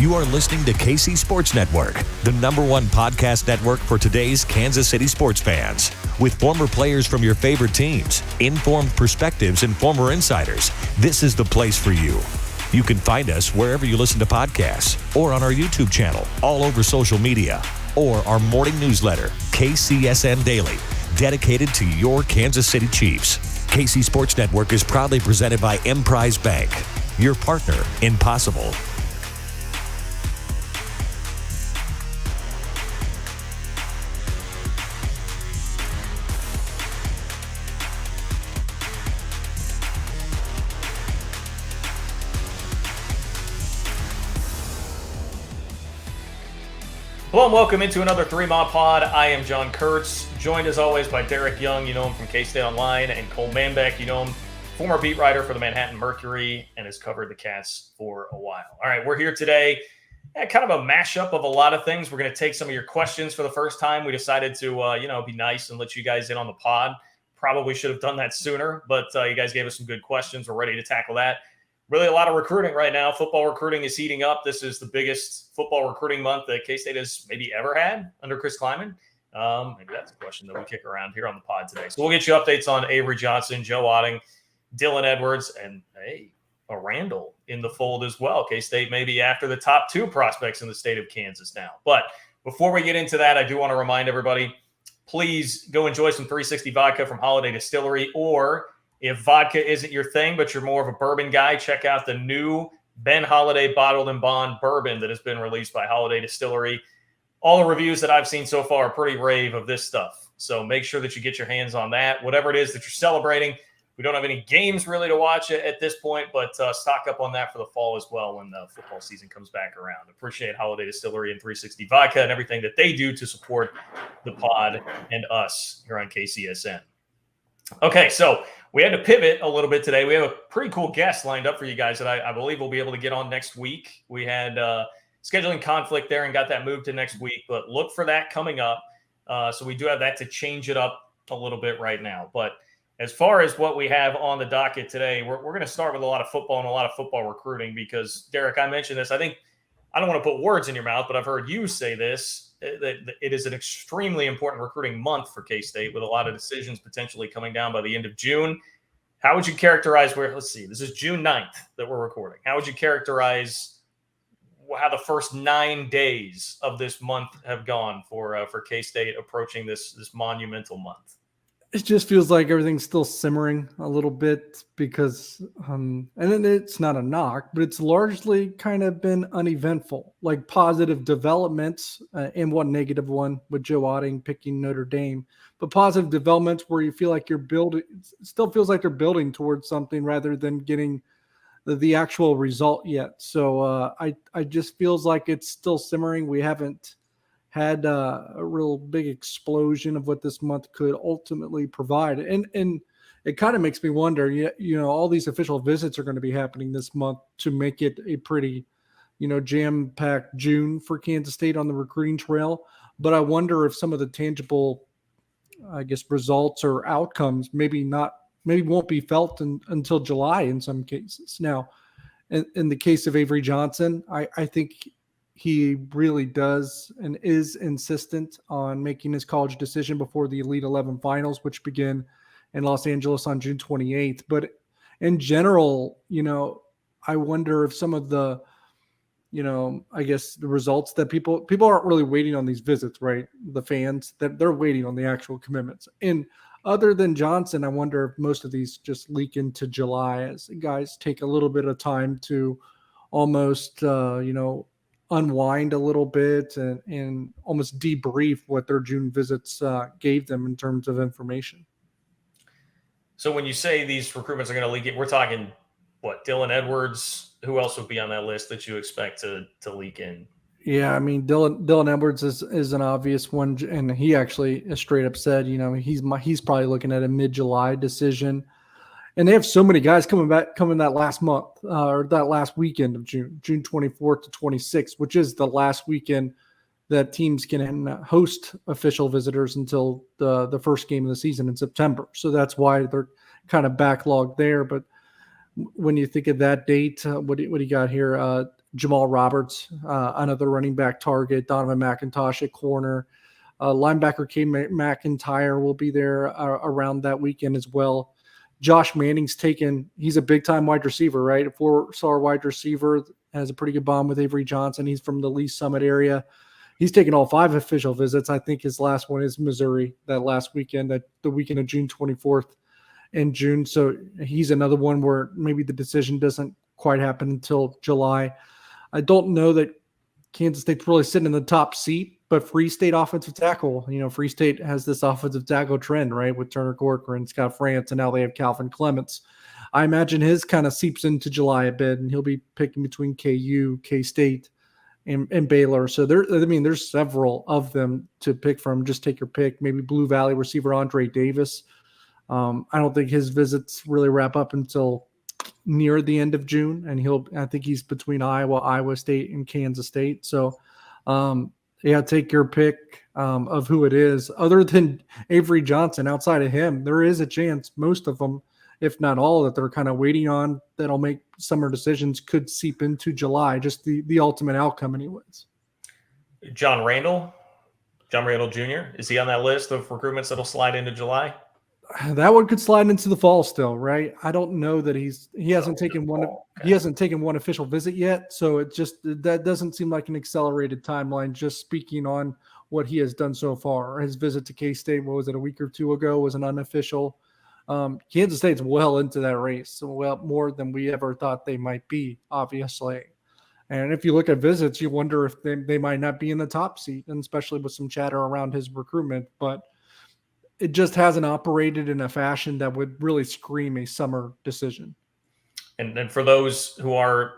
You are listening to KC Sports Network, the #1 podcast network for today's Kansas City sports fans. With former players from your favorite teams, informed perspectives, and former insiders, this is the place for you. You can find us wherever you listen to podcasts or on our YouTube channel, all over social media, or our morning newsletter, KCSN Daily, dedicated to your Kansas City Chiefs. KC Sports Network is proudly presented by Emprise Bank, your partner in possible. Hello and welcome into another 3-Mile Pod. I am John Kurtz, joined as always by Derek Young, you know him from K-State Online, and Cole Manbeck, you know him, former beat writer for the Manhattan Mercury, and has covered the Cats for a while. All right, we're here today, kind of a mashup of a lot of things. We're going to take some of your questions for the first time. We decided to, be nice and let you guys in on the pod. Probably should have done that sooner, but you guys gave us some good questions. We're ready to tackle that. Really a lot of recruiting right now. Football recruiting is heating up. This is the biggest football recruiting month that K-State has maybe ever had under Chris Kleiman. Maybe that's a question that we kick around here on the pod today. So we'll get you updates on Avery Johnson, Joe Otting, Dylan Edwards, and a Randall in the fold as well. K-State maybe after the top 2 prospects in the state of Kansas now. But before we get into that, I do want to remind everybody, please go enjoy some 360 vodka from Holiday Distillery, or if vodka isn't your thing, but you're more of a bourbon guy, check out the new Ben Holiday Bottled and Bond bourbon that has been released by Holiday Distillery. All the reviews that I've seen so far are pretty rave of this stuff. So make sure that you get your hands on that. Whatever it is that you're celebrating. We don't have any games really to watch at this point, but stock up on that for the fall as well when the football season comes back around. Appreciate Holiday Distillery and 360 Vodka and everything that they do to support the pod and us here on KCSN. Okay, so we had to pivot a little bit today. We have a pretty cool guest lined up for you guys that I believe we'll be able to get on next week. We had scheduling conflict there and got that moved to next week, but look for that coming up. So we do have that to change it up a little bit right now. But as far as what we have on the docket today, we're going to start with a lot of football and a lot of football recruiting because, Derek, I mentioned this. I think I don't want to put words in your mouth, but I've heard you say this, that it is an extremely important recruiting month for K-State with a lot of decisions potentially coming down by the end of June. How would you characterize this is June 9th that we're recording. How would you characterize how the first 9 days of this month have gone for K-State approaching this monumental month? It just feels like everything's still simmering a little bit because, and then it's not a knock, but it's largely kind of been uneventful, like positive developments and one negative one with Joe Otting picking Notre Dame, but positive developments where you feel like you're building, it still feels like they're building towards something rather than getting the actual result yet. So I just feels like it's still simmering. We haven't had a real big explosion of what this month could ultimately provide. And it kind of makes me wonder, all these official visits are going to be happening this month to make it a pretty, jam-packed June for Kansas State on the recruiting trail. But I wonder if some of the tangible, results or outcomes maybe won't be felt until July in some cases. Now, in the case of Avery Johnson, I think he really does and is insistent on making his college decision before the Elite 11 finals, which begin in Los Angeles on June 28th. But in general, I wonder if some of the, the results that people aren't really waiting on these visits, right? The fans, that they're waiting on the actual commitments. And other than Johnson, I wonder if most of these just leak into July as guys take a little bit of time to almost, unwind a little bit and almost debrief what their June visits gave them in terms of information. So when you say these recruitments are going to leak it, we're talking what, Dylan Edwards? Who else would be on that list that you expect to leak in? Yeah, I mean, Dylan Edwards is an obvious one, and he actually straight up said, he's probably looking at a mid-July decision. And they have so many guys coming that last month or that last weekend of June 24th to 26th, which is the last weekend that teams can host official visitors until the first game of the season in September. So that's why they're kind of backlogged there. But when you think of that date, what do you got here? Jamal Roberts, another running back target, Donovan McIntosh at corner. Linebacker K. McIntyre will be there around that weekend as well. Josh Manning's he's a big-time wide receiver, right? A 4-star wide receiver, has a pretty good bond with Avery Johnson. He's from the Lee Summit area. He's taken all 5 official visits. I think his last one is Missouri, that last weekend, the weekend of June 24th in June. So he's another one where maybe the decision doesn't quite happen until July. I don't know that Kansas State's really sitting in the top seat, but Free State offensive tackle, Free State has this offensive tackle trend, right, with Turner Corcoran, Scott France, and now they have Calvin Clements. I imagine his kind of seeps into July a bit, and he'll be picking between KU, K-State, and Baylor. So there's several of them to pick from. Just take your pick. Maybe Blue Valley receiver Andre Davis. I don't think his visits really wrap up until near the end of June, and I think he's between Iowa State, and Kansas State. So, take your pick of who it is. Other than Avery Johnson, outside of him, there is a chance most of them, if not all, that they're kind of waiting on that'll make summer decisions could seep into July, just the ultimate outcome anyways. John Randall Jr., is he on that list of recruitments that'll slide into July? That one could slide into the fall still, right? I don't know that he hasn't taken one. Okay. He hasn't taken one official visit yet, so that doesn't seem like an accelerated timeline. Just speaking on what he has done so far, his visit to K-State, what was it, a week or two ago, was an unofficial. Kansas State's well into that race, well more than we ever thought they might be, obviously. And if you look at visits, you wonder if they might not be in the top seat, and especially with some chatter around his recruitment, but it just hasn't operated in a fashion that would really scream a summer decision. And for those who are,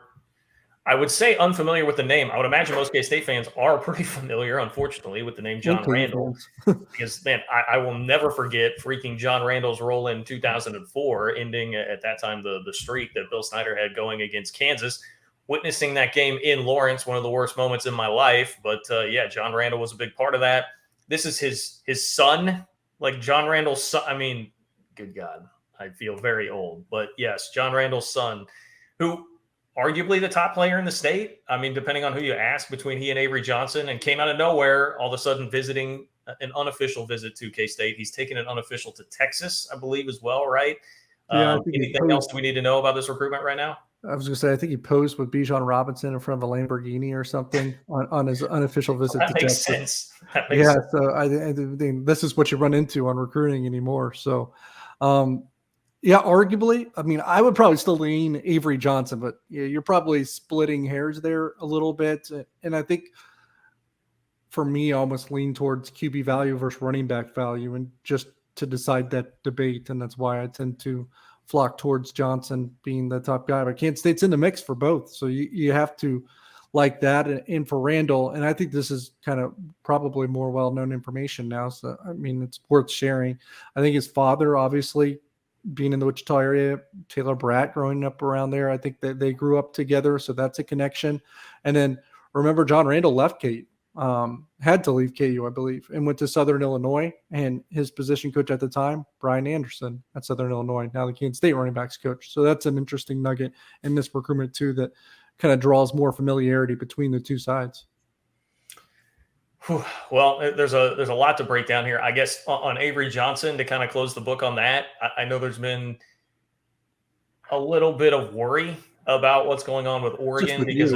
I would say, unfamiliar with the name, I would imagine most K-State fans are pretty familiar, unfortunately, with the name John Randall. Because, man, I will never forget freaking John Randall's role in 2004, ending at that time the streak that Bill Snyder had going against Kansas. Witnessing that game in Lawrence, one of the worst moments in my life. But, John Randall was a big part of that. This is his son. Like John Randall's son, I mean, good God, I feel very old. But yes, John Randall's son, who arguably the top player in the state. I mean, depending on who you ask, between he and Avery Johnson, and came out of nowhere, all of a sudden visiting an unofficial visit to K-State. He's taken an unofficial to Texas, I believe, as well, right? Yeah, anything else we need to know about this recruitment right now? I was going to say, I think he posed with Bijan Robinson in front of a Lamborghini or something on his unofficial visit to Texas. Sense. That makes sense. So I think this is what you run into on recruiting anymore. So, arguably, I mean, I would probably still lean Avery Johnson, but you're probably splitting hairs there a little bit. And I think for me, I almost lean towards QB value versus running back value, and just to decide that debate. And that's why I tend to flock towards Johnson being the top guy, but Kansas State's in the mix for both. So you have to like that. And for Randall, and I think this is kind of probably more well-known information now. So, I mean, it's worth sharing. I think his father, obviously being in the Wichita area, Taylor Bratt growing up around there, I think that they grew up together. So that's a connection. And then remember, John Randall left KU. Had to leave KU, I believe, and went to Southern Illinois. And his position coach at the time, Brian Anderson at Southern Illinois, now the Kansas State running backs coach. So that's an interesting nugget in this recruitment too, that kind of draws more familiarity between the two sides. Well, there's a lot to break down here. I guess on Avery Johnson, to kind of close the book on that, I know there's been a little bit of worry about what's going on with Oregon because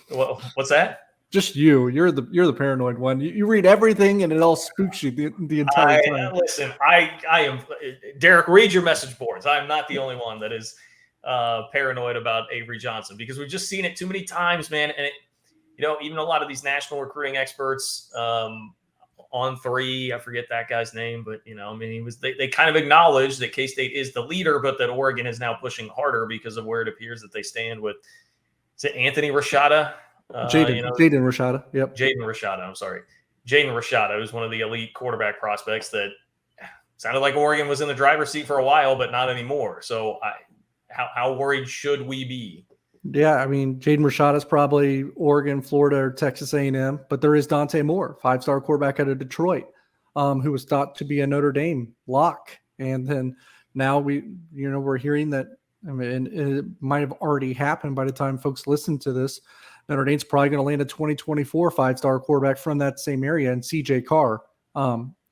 what's that? Just you're the paranoid one. You read everything and it all spooks you the entire time. Listen, I am Derek. Read your message boards. I'm not the only one that is paranoid about Avery Johnson, because we've just seen it too many times, man. And even a lot of these national recruiting experts on three, I forget that guy's name, but they kind of acknowledge that K-State is the leader, but that Oregon is now pushing harder because of where it appears that they stand with, is it Anthony Rashada? Jaden Rashada. Yep. Jaden Rashada. I'm sorry. Jaden Rashada was one of the elite quarterback prospects that sounded like Oregon was in the driver's seat for a while, but not anymore. So how worried should we be? Yeah, I mean, Jaden Rashada is probably Oregon, Florida, or Texas A&M, but there is Dante Moore, 5-star quarterback out of Detroit, who was thought to be a Notre Dame lock. And then now we're hearing that I mean, it might have already happened by the time folks listen to this. Notre Dame's probably going to land a 2024 5-star quarterback from that same area, and CJ Carr,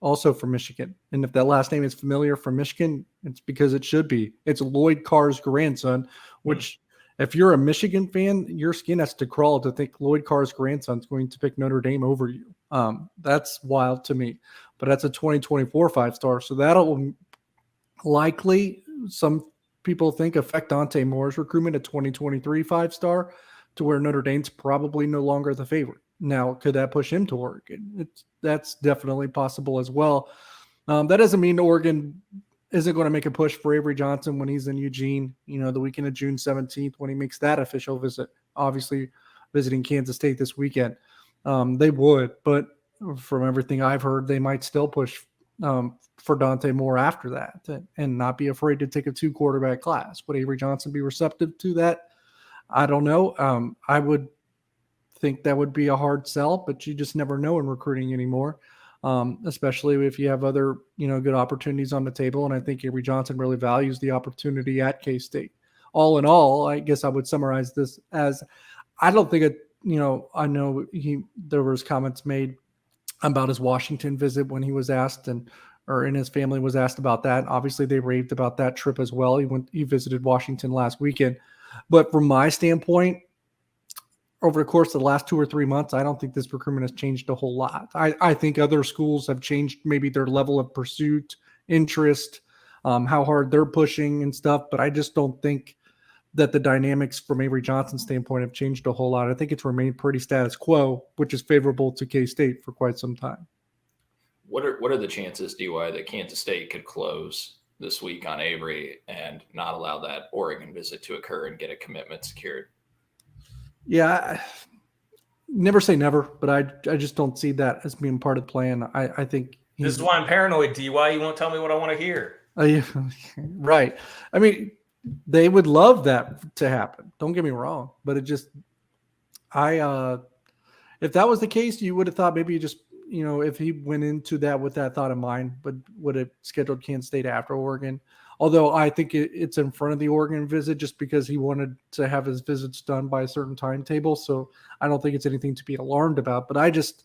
also from Michigan. And if that last name is familiar from Michigan, it's because it should be. It's Lloyd Carr's grandson, which if you're a Michigan fan, your skin has to crawl to think Lloyd Carr's grandson is going to pick Notre Dame over you. That's wild to me. But that's a 2024 5-star. So that'll likely, some people think, affect Dante Moore's recruitment at 2023 5-star to where Notre Dame's probably no longer the favorite. Now, could that push him to Oregon? That's definitely possible as well. That doesn't mean Oregon isn't going to make a push for Avery Johnson when he's in Eugene, the weekend of June 17th, when he makes that official visit, obviously visiting Kansas State this weekend. They would, but from everything I've heard, they might still push for Dante Moore after that and not be afraid to take a 2-quarterback class. Would Avery Johnson be receptive to that? I don't know. I would think that would be a hard sell, but you just never know in recruiting anymore, especially if you have other, good opportunities on the table. And I think Avery Johnson really values the opportunity at K-State. All in all, I guess I would summarize this as, I don't think I know there was comments made about his Washington visit when he was asked or his family was asked about that. Obviously they raved about that trip as well. He visited Washington last weekend, but from my standpoint, over the course of the last 2 or 3 months, I don't think this recruitment has changed a whole lot. I think other schools have changed maybe their level of pursuit, interest, how hard they're pushing and stuff, but I just don't think that the dynamics from Avery Johnson's standpoint have changed a whole lot. I think it's remained pretty status quo, which is favorable to K-State for quite some time. What are the chances, DY, that Kansas State could close this week on Avery and not allow that Oregon visit to occur and get a commitment secured? Yeah, never say never, but I just don't see that as being part of the plan. I think this is why I'm paranoid, DY. You won't tell me what I want to hear. Right. I mean, they would love that to happen. Don't get me wrong, but it just, if that was the case, you would have thought maybe just, if he went into that with that thought in mind, but would have scheduled Kansas State after Oregon. Although I think it's in front of the Oregon visit just because he wanted to have his visits done by a certain timetable. So I don't think it's anything to be alarmed about, but I just,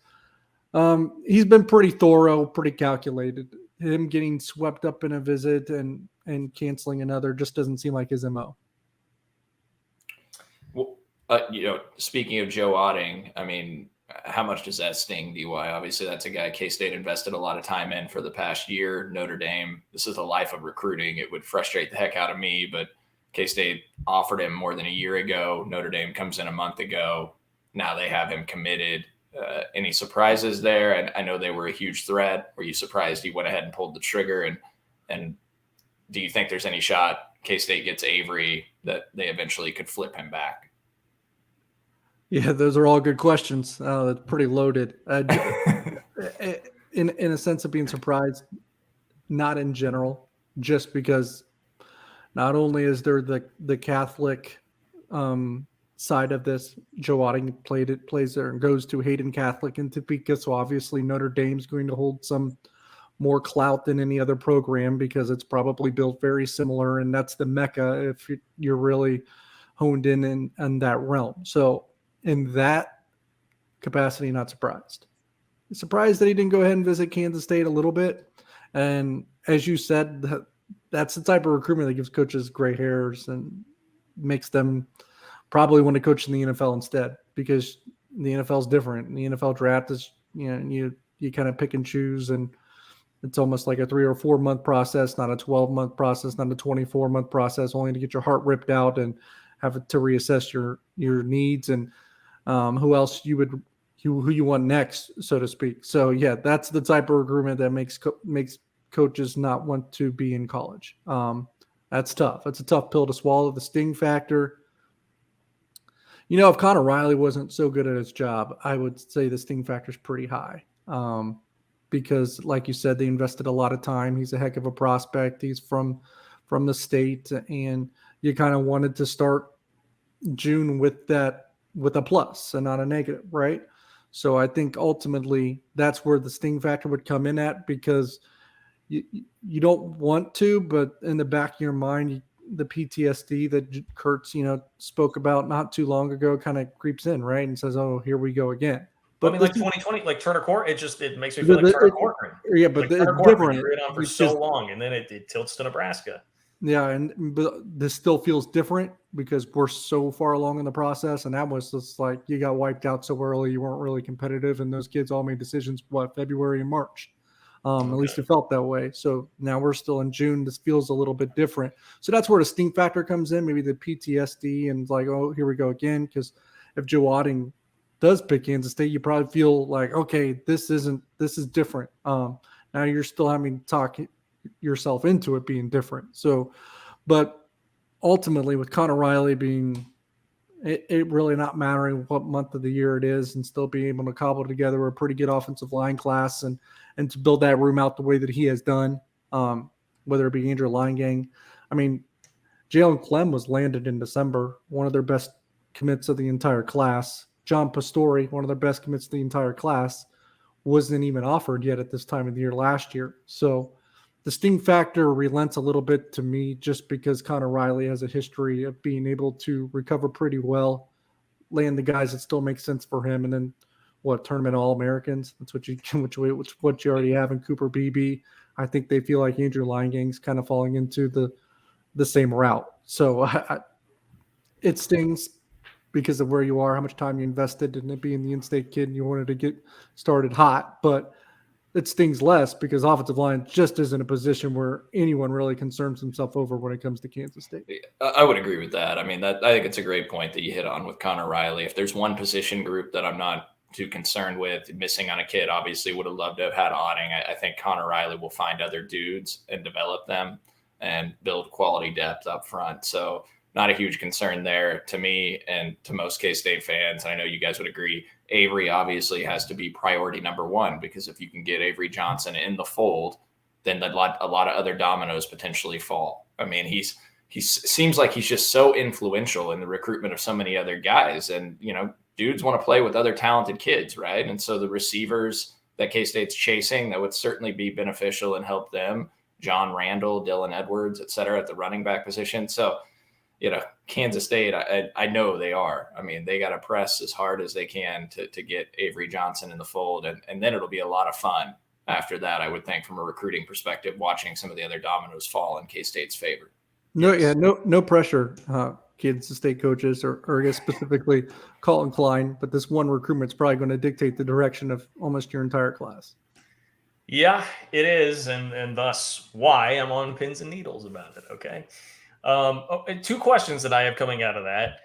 he's been pretty thorough, pretty calculated. Him getting swept up in a visit and canceling another just doesn't seem like his MO. Well, speaking of Joe Otting, I mean, how much does that sting, DY? Obviously, that's a guy K-State invested a lot of time in for the past year. Notre Dame, this is the life of recruiting. It would frustrate the heck out of me, but K-State offered him more than a year ago. Notre Dame comes in a month ago. Now they have him committed. Any surprises there? And I know they were a huge threat. Were you surprised he went ahead and pulled the trigger? And do you think there's any shot K-State gets Avery that they eventually could flip him back? Yeah, those are all good questions. That's pretty loaded. In a sense of being surprised, not in general, just because not only is there the Catholic side of this, Joe Otting plays there and goes to Hayden Catholic in Topeka, so obviously Notre Dame's going to hold some more clout than any other program because it's probably built very similar, and that's the mecca if you're really honed in that realm. So in that capacity, not surprised. Surprised that he didn't go ahead and visit Kansas State a little bit. And as you said, that's the type of recruitment that gives coaches gray hairs and makes them probably want to coach in the NFL instead, because the NFL is different. The NFL draft is, you kind of pick and choose, and it's almost like a 3 or 4 month process, not a 12-month process, not a 24-month process, only to get your heart ripped out and have to reassess your needs and who else who you want next, so to speak. So yeah, that's the type of recruitment that makes coaches not want to be in college. That's tough. That's a tough pill to swallow. The sting factor. If Connor Riley wasn't so good at his job, I would say the sting factor is pretty high. Because like you said, they invested a lot of time. He's a heck of a prospect. He's from the state, and you kind of wanted to start June with a plus and not a negative, right? So I think ultimately that's where the sting factor would come in at, because you don't want to, but in the back of your mind, the PTSD that Kurtz, spoke about not too long ago kind of creeps in, right? And says, oh, here we go again. But I mean, like 2020, like Turner Court, it makes me feel like Turner Court. Yeah, but like it's different. Been on for so long, and then it tilts to Nebraska. Yeah, but this still feels different because we're so far along in the process, and that was just like you got wiped out so early, you weren't really competitive, and those kids all made decisions, February and March. At least it felt that way. So now we're still in June. This feels a little bit different. So that's where the stink factor comes in, maybe the PTSD and like, oh, here we go again. Because if Joe Otting does pick Kansas State, you probably feel like, okay, this is different. Now you're still having to talk yourself into it being different. So, but ultimately with Connor Riley being it really not mattering what month of the year it is and still being able to cobble together a pretty good offensive line class and to build that room out the way that he has done, whether it be Andrew Linegang. I mean, Jalen Clem was landed in December, one of their best commits of the entire class. John Pastore, one of their best commits of the entire class, wasn't even offered yet at this time of the year last year. So the sting factor relents a little bit to me just because Connor Riley has a history of being able to recover pretty well, land the guys that still make sense for him, and then tournament All-Americans. That's what you already have in Cooper Beebe. I think they feel like Andrew Linegan's kind of falling into the same route. So it stings because of where you are, how much time you invested in it being the in-state kid, and you wanted to get started hot. But it stings less because offensive line just isn't a position where anyone really concerns himself over when it comes to Kansas State. I would agree with that. I mean, I think it's a great point that you hit on with Connor Riley. If there's one position group that I'm not too concerned with, missing on a kid, obviously would have loved to have had Otting. I think Connor Riley will find other dudes and develop them and build quality depth up front. So not a huge concern there to me and to most K-State fans. And I know you guys would agree. Avery obviously has to be priority number one, because if you can get Avery Johnson in the fold, then a lot of other dominoes potentially fall. I mean, he seems like he's just so influential in the recruitment of so many other guys. And, dudes want to play with other talented kids, right? And so the receivers that K-State's chasing, that would certainly be beneficial and help them. John Randall, Dylan Edwards, et cetera, at the running back position. So, Kansas State, I know they are. I mean, they got to press as hard as they can to get Avery Johnson in the fold. And then it'll be a lot of fun after that, I would think, from a recruiting perspective, watching some of the other dominoes fall in K-State's favor. No pressure, Kansas State coaches, or I guess specifically Colin Klein, but this one recruitment's probably going to dictate the direction of almost your entire class. Yeah, it is, and thus why I'm on pins and needles about it, okay? Two questions that I have coming out of that.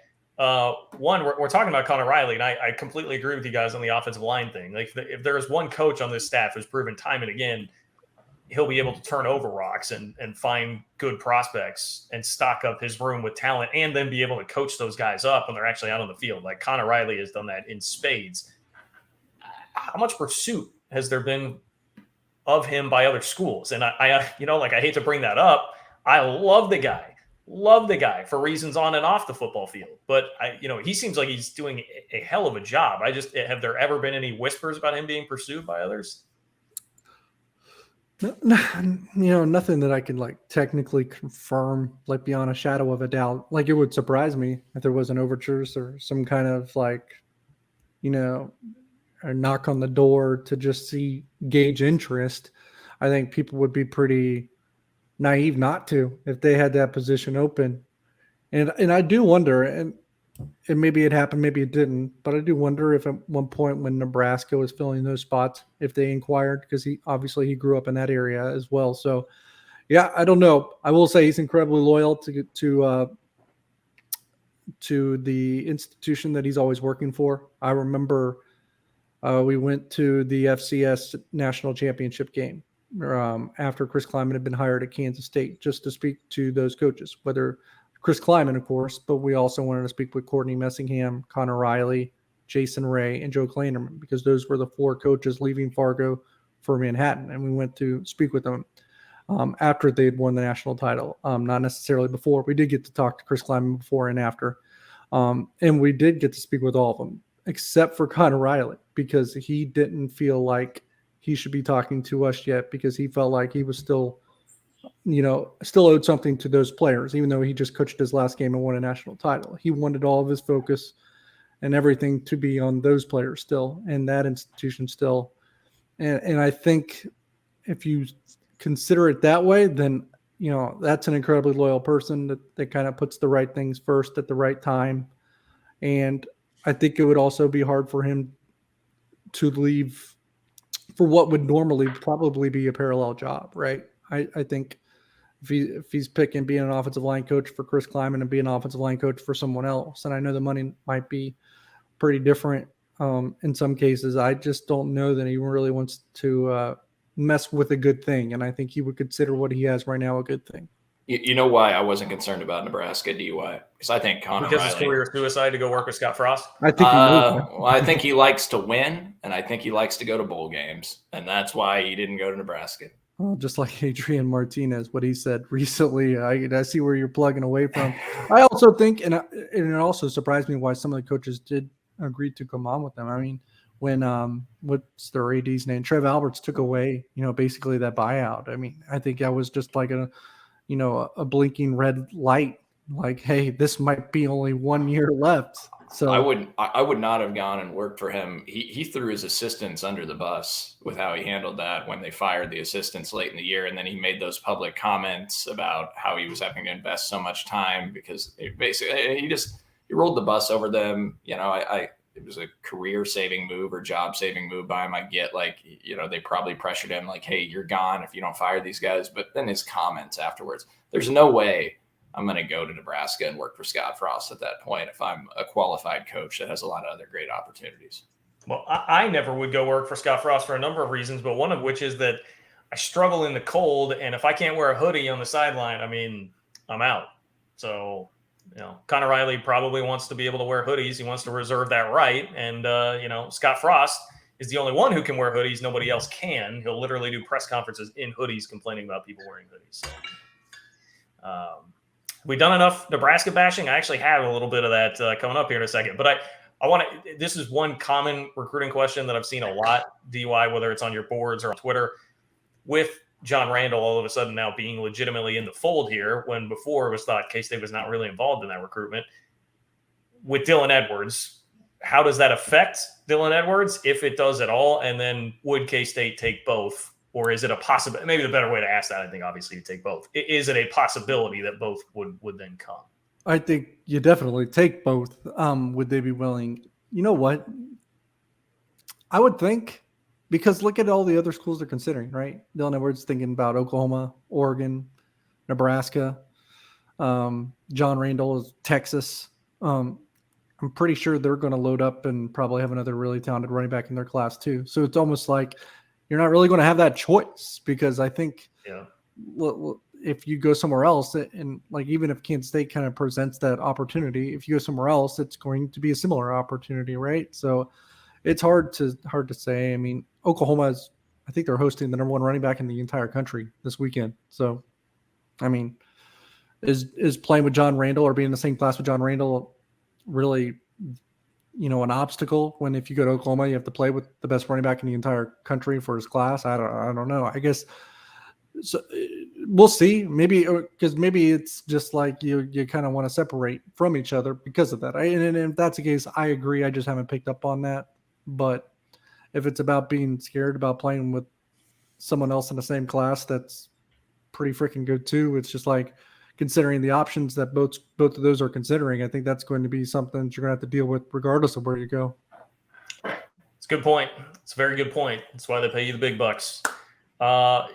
One, we're talking about Connor Riley, and I completely agree with you guys on the offensive line thing. Like, if there is one coach on this staff who's proven time and again he'll be able to turn over rocks and find good prospects and stock up his room with talent, and then be able to coach those guys up when they're actually out on the field. Like Connor Riley has done that in spades. How much pursuit has there been of him by other schools? And I hate to bring that up. I love the guy for reasons on and off the football field, but he seems like he's doing a hell of a job. Have there ever been any whispers about him being pursued by others? No, nothing that I could technically confirm, beyond a shadow of a doubt. It would surprise me if there wasn't overtures or some kind of a knock on the door to just gauge interest. I think people would be pretty naive not to if they had that position open. And I do wonder, and maybe it happened, maybe it didn't, but I do wonder if at one point when Nebraska was filling those spots, if they inquired, because he grew up in that area as well. So yeah, I don't know. I will say he's incredibly loyal to the institution that he's always working for. I remember we went to the FCS national championship game after Chris Kleiman had been hired at Kansas State, just to speak to those coaches, whether Chris Kleiman, of course, but we also wanted to speak with Courtney Messingham, Connor Riley, Jason Ray, and Joe Kleinerman, because those were the four coaches leaving Fargo for Manhattan. And we went to speak with them after they'd won the national title, not necessarily before. We did get to talk to Chris Kleiman before and after. And we did get to speak with all of them, except for Connor Riley, because he didn't feel like he should be talking to us yet, because he felt like he was still still owed something to those players, even though he just coached his last game and won a national title. He wanted all of his focus and everything to be on those players still, and that institution still. And I think if you consider it that way, then, that's an incredibly loyal person that kind of puts the right things first at the right time. And I think it would also be hard for him to leave for what would normally probably be a parallel job, right? I think if he's picking being an offensive line coach for Chris Kleiman and being an offensive line coach for someone else, and I know the money might be pretty different in some cases, I just don't know that he really wants to mess with a good thing. And I think he would consider what he has right now a good thing. You know why I wasn't concerned about Nebraska DUI? Because I think Connor Because Riley, his career suicide to go work with Scott Frost? I think he knows that. Well, I think he likes to win, and I think he likes to go to bowl games, and that's why he didn't go to Nebraska. Well, just like Adrian Martinez, what he said recently, I see where you're plugging away from. I also think, and it also surprised me why some of the coaches did agree to come on with them. I mean, when what's their AD's name? Trev Alberts took away, basically that buyout. I mean, I think that was just like a blinking red light. Like, hey, this might be only 1 year left. So I would not have gone and worked for him. He threw his assistants under the bus with how he handled that when they fired the assistants late in the year. And then he made those public comments about how he was having to invest so much time because he rolled the bus over them. It was a career-saving move or job-saving move by him. I get they probably pressured him like, hey, you're gone if you don't fire these guys. But then his comments afterwards, there's no way I'm going to go to Nebraska and work for Scott Frost at that point if I'm a qualified coach that has a lot of other great opportunities. Well, I never would go work for Scott Frost for a number of reasons, but one of which is that I struggle in the cold, and if I can't wear a hoodie on the sideline, I'm out. So, Connor Riley probably wants to be able to wear hoodies. He wants to reserve that right. And, Scott Frost is the only one who can wear hoodies. Nobody else can. He'll literally do press conferences in hoodies complaining about people wearing hoodies. So, we've done enough Nebraska bashing. I actually have a little bit of that coming up here in a second. But I want to – this is one common recruiting question that I've seen a lot, DUI, whether it's on your boards or on Twitter, with John Randall all of a sudden now being legitimately in the fold here when before it was thought K-State was not really involved in that recruitment. With Dylan Edwards, how does that affect Dylan Edwards, if it does at all? And then would K-State take both? Or is it a possibility? Maybe the better way to ask that, I think, obviously, to take both. Is it a possibility that both would then come? I think you definitely take both. Would they be willing? You know what? I would think, because look at all the other schools they're considering, right? Dylan Edwards thinking about Oklahoma, Oregon, Nebraska. John Randall is Texas. I'm pretty sure they're going to load up and probably have another really talented running back in their class too. So it's almost like you're not really going to have that choice, because I think if you go somewhere else, and like even if Kansas State kind of presents that opportunity, if you go somewhere else, it's going to be a similar opportunity, right? So it's hard to say. I mean, I think they're hosting the number one running back in the entire country this weekend. So, I mean, is playing with John Randall or being in the same class with John Randall really an obstacle when if you go to Oklahoma, you have to play with the best running back in the entire country for his class? I don't know. I guess so, we'll see. Maybe it's just like you kind of want to separate from each other because of that. And if that's the case, I agree. I just haven't picked up on that. But if it's about being scared about playing with someone else in the same class that's pretty freaking good too, it's just like considering the options that both of those are considering, I think that's going to be something that you're going to have to deal with regardless of where you go. It's a good point. It's a very good point. That's why they pay you the big bucks. On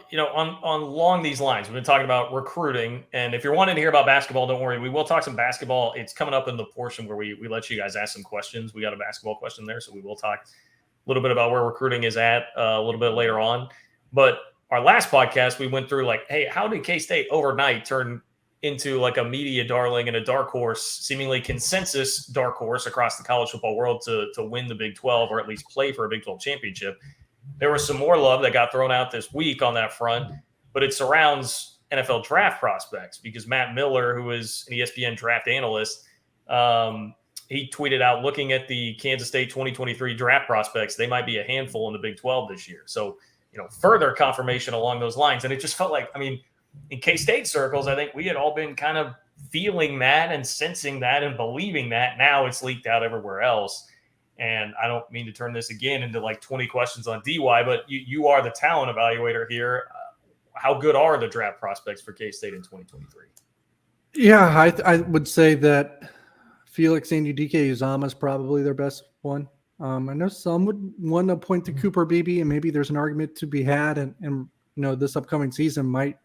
along these lines, we've been talking about recruiting, and if you're wanting to hear about basketball, don't worry. We will talk some basketball. It's coming up in the portion where we let you guys ask some questions. We got a basketball question there, so we will talk a little bit about where recruiting is at a little bit later on. But our last podcast, we went through like, hey, how did K-State overnight turn into like a media darling and a dark horse, seemingly consensus dark horse across the college football world to win the Big 12 or at least play for a Big 12 championship? There was some more love that got thrown out this week on that front, but it surrounds NFL draft prospects because Matt Miller, who is an ESPN draft analyst, he tweeted out, looking at the Kansas State 2023 draft prospects, they might be a handful in the Big 12 this year. So, further confirmation along those lines. And it just felt like, in K-State circles, I think we had all been kind of feeling that and sensing that and believing that. Now it's leaked out everywhere else. And I don't mean to turn this again into like 20 questions on DY, but you are the talent evaluator here. How good are the draft prospects for K-State in 2023? Yeah, I would say that Felix Anudike-Uzomah is probably their best one. I know some would want to point to Cooper Beebe, and maybe there's an argument to be had, and this upcoming season might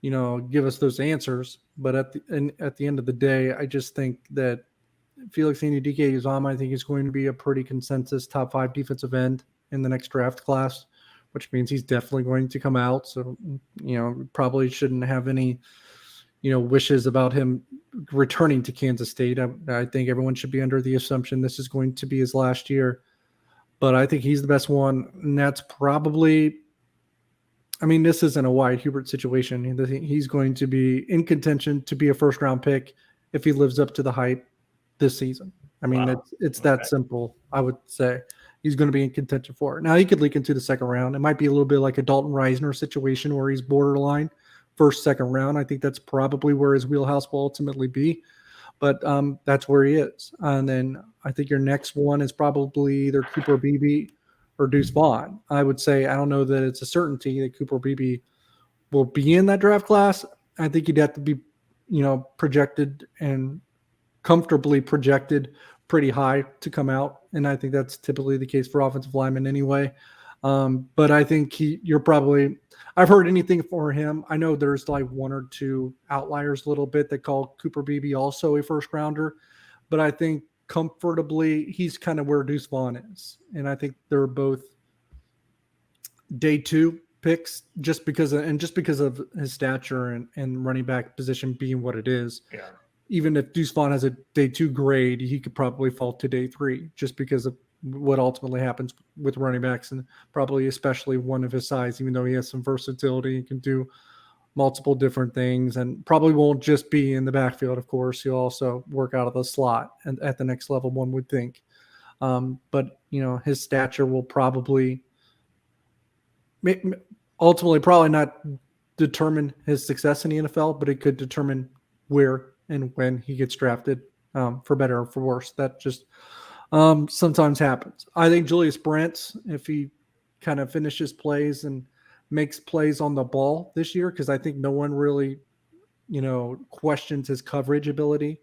give us those answers. But at the end of the day, I just think that Felix Anudike-Uzomah, I think, is going to be a pretty consensus top 5 defensive end in the next draft class, which means he's definitely going to come out. So, probably shouldn't have any, wishes about him returning to Kansas State. I think everyone should be under the assumption this is going to be his last year. But I think he's the best one. And that's probably, this isn't a Wyatt Hubert situation. He's going to be in contention to be a first-round pick if he lives up to the hype this season. Wow. It's that simple, I would say. He's going to be in contention for it. Now, he could leak into the second round. It might be a little bit like a Dalton Reisner situation where he's borderline first, second round. I think that's probably where his wheelhouse will ultimately be. But that's where he is. And then I think your next one is probably either Cooper Beebe or Deuce Vaughn. I would say I don't know that it's a certainty that Cooper Beebe will be in that draft class. I think he'd have to be, projected and comfortably projected pretty high to come out. And I think that's typically the case for offensive linemen anyway. But I think I've heard anything for him. I know there's like one or two outliers a little bit that call Cooper Beebe also a first rounder, but I think comfortably he's kind of where Deuce Vaughn is. And I think they're both day 2 picks just because of his stature and running back position being what it is. Yeah. Even if Deuce Vaughn has a day 2 grade, he could probably fall to day 3 just because of what ultimately happens with running backs, and probably especially one of his size, even though he has some versatility, he can do multiple different things and probably won't just be in the backfield. Of course, he'll also work out of the slot and at the next level, one would think. But his stature will probably ultimately probably not determine his success in the NFL, but it could determine where and when he gets drafted, for better or for worse. That just sometimes happens. I think Julius Brents, if he kind of finishes plays and makes plays on the ball this year, because I think no one really, questions his coverage ability.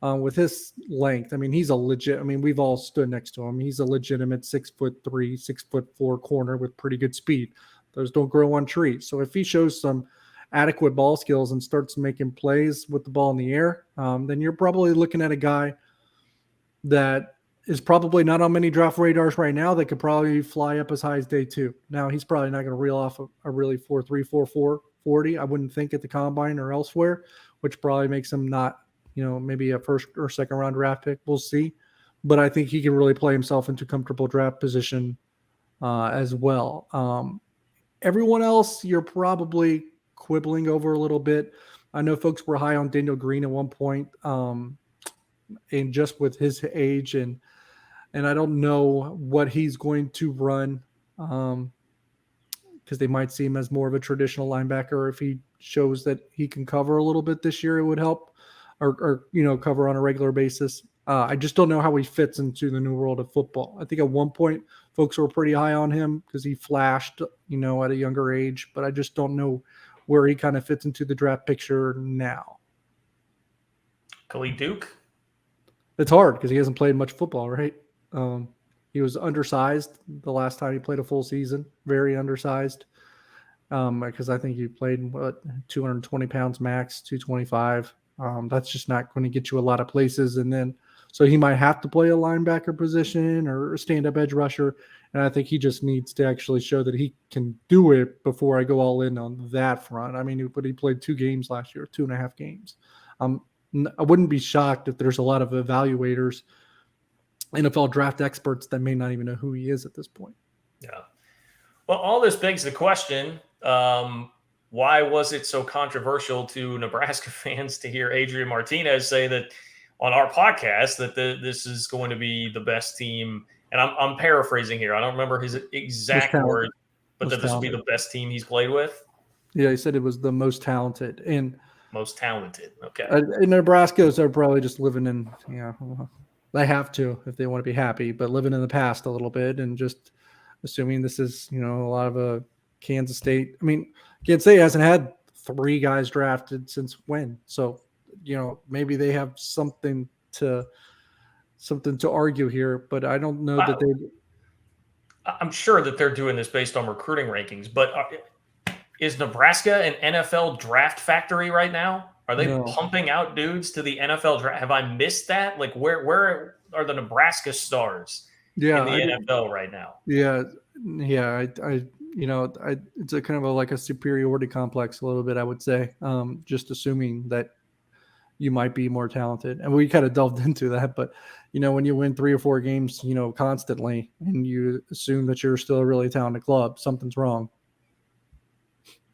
With his length, he's a legit. We've all stood next to him. He's a legitimate 6'3", 6'4" corner with pretty good speed. Those don't grow on trees. So if he shows some adequate ball skills and starts making plays with the ball in the air, then you're probably looking at a guy that is probably not on many draft radars right now that could probably fly up as high as day 2. Now, he's probably not going to reel off a really 4.3, 4.4 40, I wouldn't think, at the combine or elsewhere, which probably makes him not, maybe a first or second round draft pick. We'll see. But I think he can really play himself into comfortable draft position as well. Everyone else, you're probably quibbling over a little bit. I know folks were high on Daniel Green at one point, and just with his age and I don't know what he's going to run, because they might see him as more of a traditional linebacker. If he shows that he can cover a little bit this year, it would help, or cover on a regular basis. I just don't know how he fits into the new world of football. I think at one point folks were pretty high on him because he flashed, at a younger age, but I just don't know where he kind of fits into the draft picture now. Khalid Duke? It's hard because he hasn't played much football, right? He was undersized the last time he played a full season, very undersized, because I think he played 220 pounds max, 225. That's just not going to get you a lot of places. And then, so he might have to play a linebacker position or a stand-up edge rusher. And I think he just needs to actually show that he can do it before I go all in on that front. But he played 2 games last year, 2.5 games. I wouldn't be shocked if there's a lot of evaluators, NFL draft experts, that may not even know who he is at this point. Yeah. Well, all this begs the question, why was it so controversial to Nebraska fans to hear Adrian Martinez say that on our podcast that this is going to be the best team? And I'm paraphrasing here. I don't remember his exact word, but that this will be the best team he's played with. Yeah, he said it was the most talented. And Most talented. Okay. in Nebraska, they're probably just living in, they have to if they want to be happy, but living in the past a little bit and just assuming this is, a lot of Kansas State. I mean, Kansas State hasn't had 3 guys drafted since when? So, maybe they have something to argue here, but I don't know that they. I'm sure that they're doing this based on recruiting rankings, but is Nebraska an NFL draft factory right now? Are they pumping out dudes to the NFL draft? Have I missed that? Like, where are the Nebraska stars in the NFL right now? Yeah. It's a kind of like a superiority complex a little bit, I would say. Just assuming that you might be more talented, and we kind of delved into that. But when you win 3 or 4 games, constantly, and you assume that you're still a really talented club, something's wrong.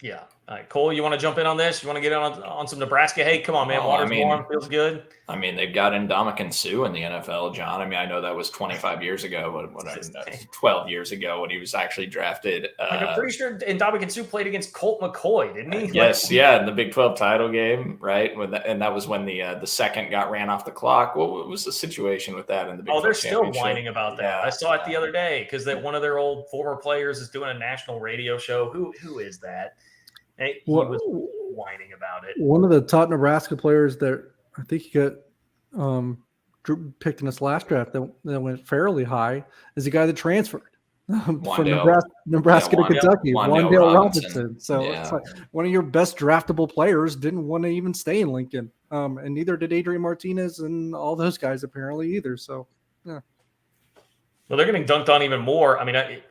Yeah. All right, Cole, you want to jump in on this? You want to get on some Nebraska? Hey, come on, man. Water's warm. Feels good. I mean, they've got Ndamukong Suh in the NFL, John. I mean, I know that was 25 years ago, 12 years ago when he was actually drafted. I'm pretty sure Ndamukong Suh played against Colt McCoy, didn't he? Yes, in the Big 12 title game, right? And that was when the second got ran off the clock. What was the situation with that in the Big 12 they're still championship? whining about that. Yeah. I saw it the other day because one of their old former players is doing a national radio show. Who is that? He was whining about it. One of the top Nebraska players that I think he got picked in this last draft that went fairly high is the guy that transferred from Nebraska to Kentucky, Wandale Robinson. So it's like one of your best draftable players didn't want to even stay in Lincoln, and neither did Adrian Martinez and all those guys apparently either. So, yeah. Well, they're getting dunked on even more. I mean,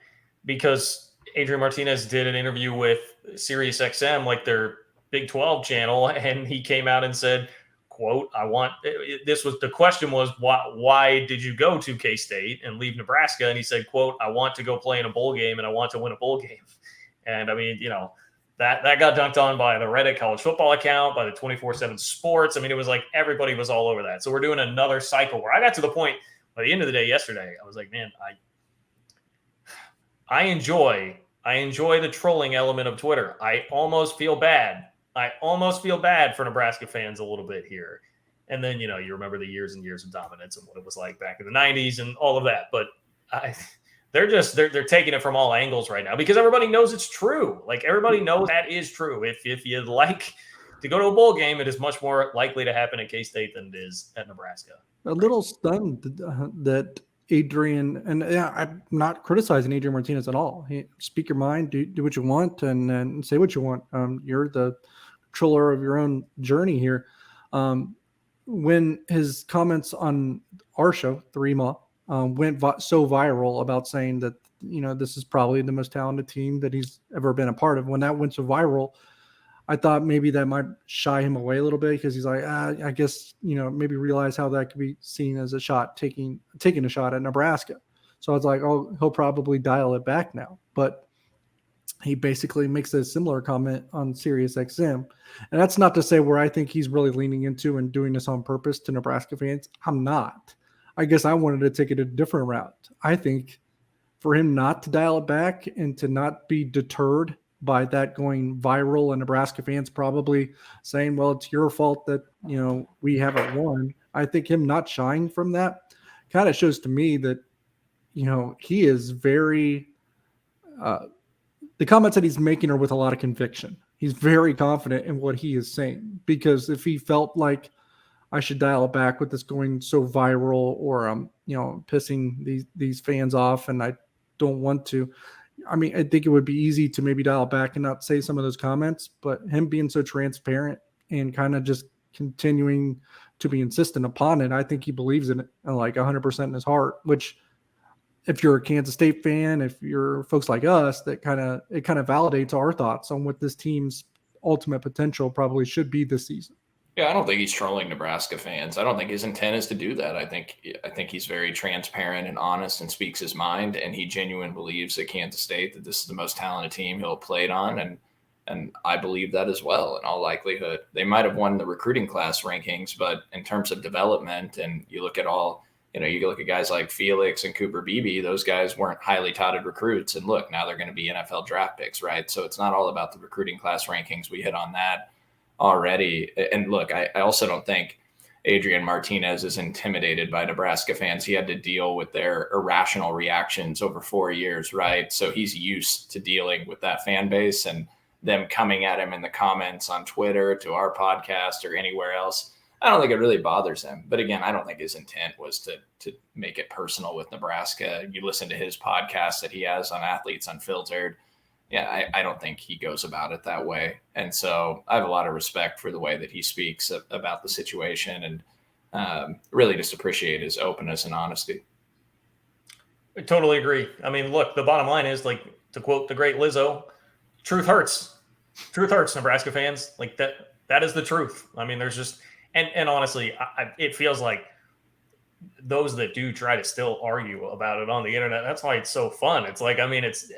because Adrian Martinez did an interview with Sirius XM, like their Big 12 channel, and he came out and said, quote, the question was, why did you go to K-State and leave Nebraska? And he said, quote, I want to go play in a bowl game and I want to win a bowl game. And I mean, that got dunked on by the Reddit college football account, by the 24/7 Sports. I mean, it was like everybody was all over that. So we're doing another cycle where I got to the point by the end of the day yesterday, I was like, man, I enjoy the trolling element of Twitter. I almost feel bad for Nebraska fans a little bit here. And then, you remember the years and years of dominance and what it was like back in the 90s and all of that. But they're taking it from all angles right now because everybody knows it's true. Like everybody knows that is true. If you'd like to go to a bowl game, it is much more likely to happen at K-State than it is at Nebraska. A little stunned that Adrian, and I'm not criticizing Adrian Martinez at all. Speak your mind, do what you want, and say what you want. You're the controller of your own journey here. When his comments on our show, 3MA, went so viral about saying that this is probably the most talented team that he's ever been a part of. When that went so viral, I thought maybe that might shy him away a little bit because he's like, I guess, maybe realize how that could be seen as a shot, taking a shot at Nebraska. So I was like, oh, he'll probably dial it back now. But he basically makes a similar comment on Sirius XM. And that's not to say where I think he's really leaning into and doing this on purpose to Nebraska fans. I'm not. I guess I wanted to take it a different route. I think for him not to dial it back and to not be deterred by that going viral and Nebraska fans probably saying, well, it's your fault that, we haven't won. I think him not shying from that kind of shows to me that, he is very, the comments that he's making are with a lot of conviction. He's very confident in what he is saying, because if he felt like I should dial it back with this going so viral or, pissing these fans off and I don't want to, I mean, I think it would be easy to maybe dial back and not say some of those comments, but him being so transparent and kind of just continuing to be insistent upon it, I think he believes in it like 100% in his heart, which if you're a Kansas State fan, if you're folks like us, it kind of validates our thoughts on what this team's ultimate potential probably should be this season. Yeah, I don't think he's trolling Nebraska fans. I don't think his intent is to do that. I think he's very transparent and honest and speaks his mind, and he genuinely believes at Kansas State that this is the most talented team he'll play it on, and I believe that as well in all likelihood. They might have won the recruiting class rankings, but in terms of development, and you look at all You look at guys like Felix and Cooper Beebe, those guys weren't highly touted recruits. And look, now they're going to be NFL draft picks, right? So it's not all about the recruiting class rankings. We hit on that already. And look, I also don't think Adrian Martinez is intimidated by Nebraska fans. He had to deal with their irrational reactions over 4 years, right? So he's used to dealing with that fan base and them coming at him in the comments on Twitter, to our podcast, or anywhere else. I don't think it really bothers him. But again, I don't think his intent was to make it personal with Nebraska. You listen to his podcast that he has on Athletes Unfiltered. Yeah, I don't think he goes about it that way. And so I have a lot of respect for the way that he speaks about the situation, and really just appreciate his openness and honesty. I totally agree. I mean, look, the bottom line is, like, to quote the great Lizzo, truth hurts. Truth hurts, Nebraska fans. Like, that is the truth. I mean, there's just, and honestly, it feels like those that do try to still argue about it on the internet, that's why it's so fun. It's like, I mean, it's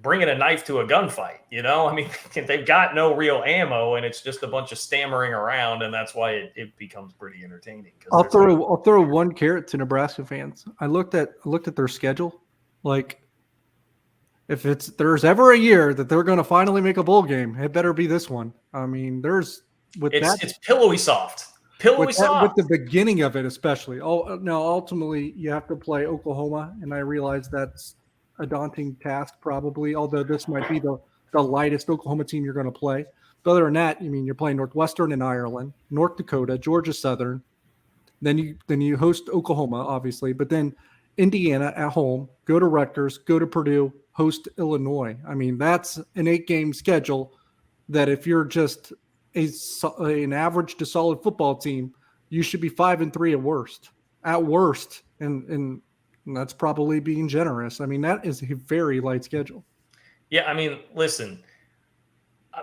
bringing a knife to a gunfight, I mean, they've got no real ammo, and it's just a bunch of stammering around, and that's why it becomes pretty entertaining. I'll throw one carrot to Nebraska fans. I looked at their schedule. Like, if there's ever a year that they're going to finally make a bowl game, it better be this one. I mean, it's pillowy soft. With the beginning of it, especially. Oh, now ultimately you have to play Oklahoma, and I realize that's a daunting task probably, although this might be the lightest Oklahoma team you're going to play. But other than that, I mean, you're playing Northwestern and Ireland, North Dakota, Georgia Southern. Then you host Oklahoma, obviously, but then Indiana at home, go to Rutgers, go to Purdue, host Illinois. I mean, that's an 8-game schedule that if you're just an average to solid football team, you should be 5-3 at worst. And that's probably being generous. I mean, that is a very light schedule. Yeah, I mean, listen,